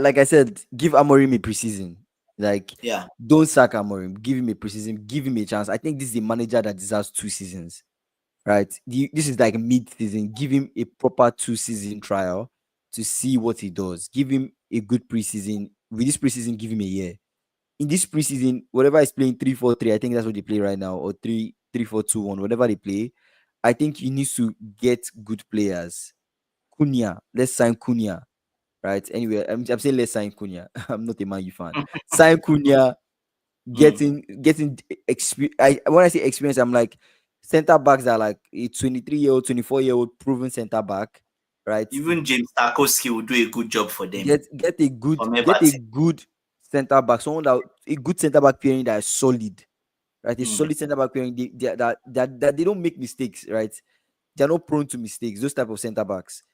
A: like I said, give Amorim a preseason. Like,
B: Yeah.
A: don't sack Amorim. Give him a preseason. Give him a chance. I think this is a manager that deserves 2 seasons. Right? This is like mid-season. Give him a proper 2 season trial to see what he does. Give him a good preseason. With this preseason, give him a year. In this preseason, whatever is playing 3-4-3, I think that's what they play right now, or 3-4-2-1, whatever they play. I think he needs to get good players. Cunha, let's sign Cunha. Right? Anyway, I'm saying let's sign Cunha. I'm not a Man U fan. Sign Cunha,
B: Mm.
A: getting experience. When I say experience, I'm like center backs that are like a 23-year-old, 24-year-old proven center back, right?
B: Even James Tarkowski will do a good job for them from
A: Get a
B: Everton.
A: good center back, someone that a good center back pairing that is solid, right? A
B: Mm.
A: solid center back pairing that they don't make mistakes, right? They're not prone to mistakes. Those type of center backs.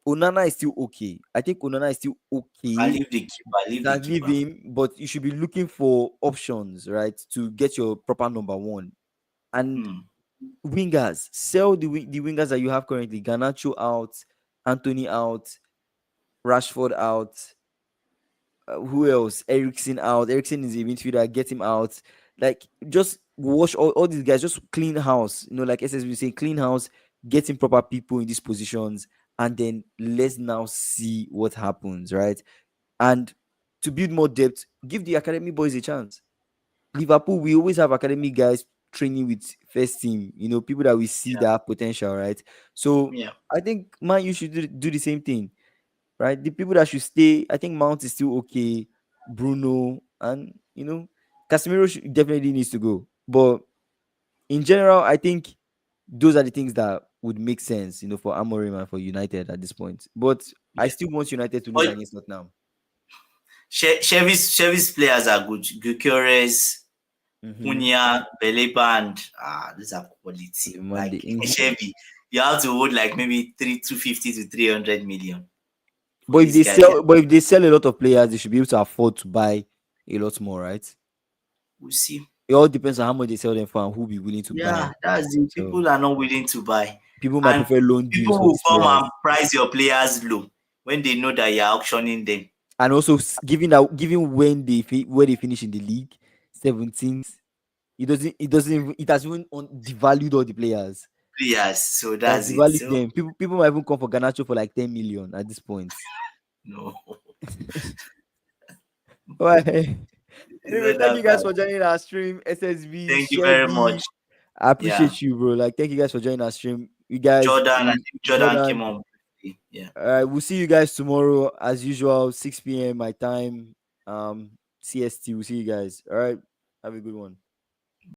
A: Onana is still okay. I think Onana is still
B: I
A: okay.
B: leave the keeper.
A: You
B: Leave the
A: can leave
B: keeper.
A: him, but you should be looking for options, right, to get your proper number one. And
B: Mm.
A: wingers, sell the wingers that you have currently. Garnacho out, Anthony out, Rashford out. Who else? Ericsson out. Ericsson is a midfielder. Get him out. Like, just wash all these guys. Just clean house. Like SSB say, clean house. Getting proper people in these positions, and then let's now see what happens, right? And to build more depth, give the academy boys a chance. Liverpool, we always have academy guys training with first team, people that we see
B: Yeah.
A: that have potential, right? So
B: Yeah.
A: I think Man, you should do the same thing, right? The people that should stay, I think Mount is still okay, Bruno, and Casemiro definitely needs to go. But in general, I think those are the things that would make sense, for Amorim and for United at this point. But I
B: Yeah.
A: still want United to lose
B: But
A: against Tottenham.
B: Chevy's players are good. Gyökeres,
A: Mm-hmm.
B: Cunha, Beleba, and these are quality.
A: Monday.
B: Like Chevy, you have to hold like maybe 250 to 300 million for
A: But if
B: these
A: they
B: guys.
A: sell, but if they sell a lot of players, they should be able to afford to buy a lot more, right?
B: We'll see.
A: It all depends on how much they sell them for and who be willing to
B: Yeah,
A: buy.
B: that's it.
A: So
B: People are not willing to buy,
A: people might
B: and
A: prefer loan
B: people
A: deals for
B: will
A: these
B: come and
A: players,
B: price your players low when they know that you're auctioning them.
A: and also given when where they finish in the league, 17th, it has even devalued all the players.
B: Players, so
A: It has
B: that's it.
A: devalued
B: So
A: them. People might even come for Garnacho for like 10 million at this point.
B: no,
A: Why?
B: it's
A: Anyway,
B: not
A: thank
B: that
A: you guys
B: bad.
A: for joining our stream. SSB,
B: Thank you very much.
A: Chevy. I
B: Yeah,
A: appreciate you, bro. Like, thank you guys for joining our stream. You guys,
B: Jordan. I think Jordan came
A: Jordan.
B: on. Yeah.
A: We'll see you guys tomorrow as usual, 6 p.m. my time. CST. We'll see you guys. All right. Have a good one.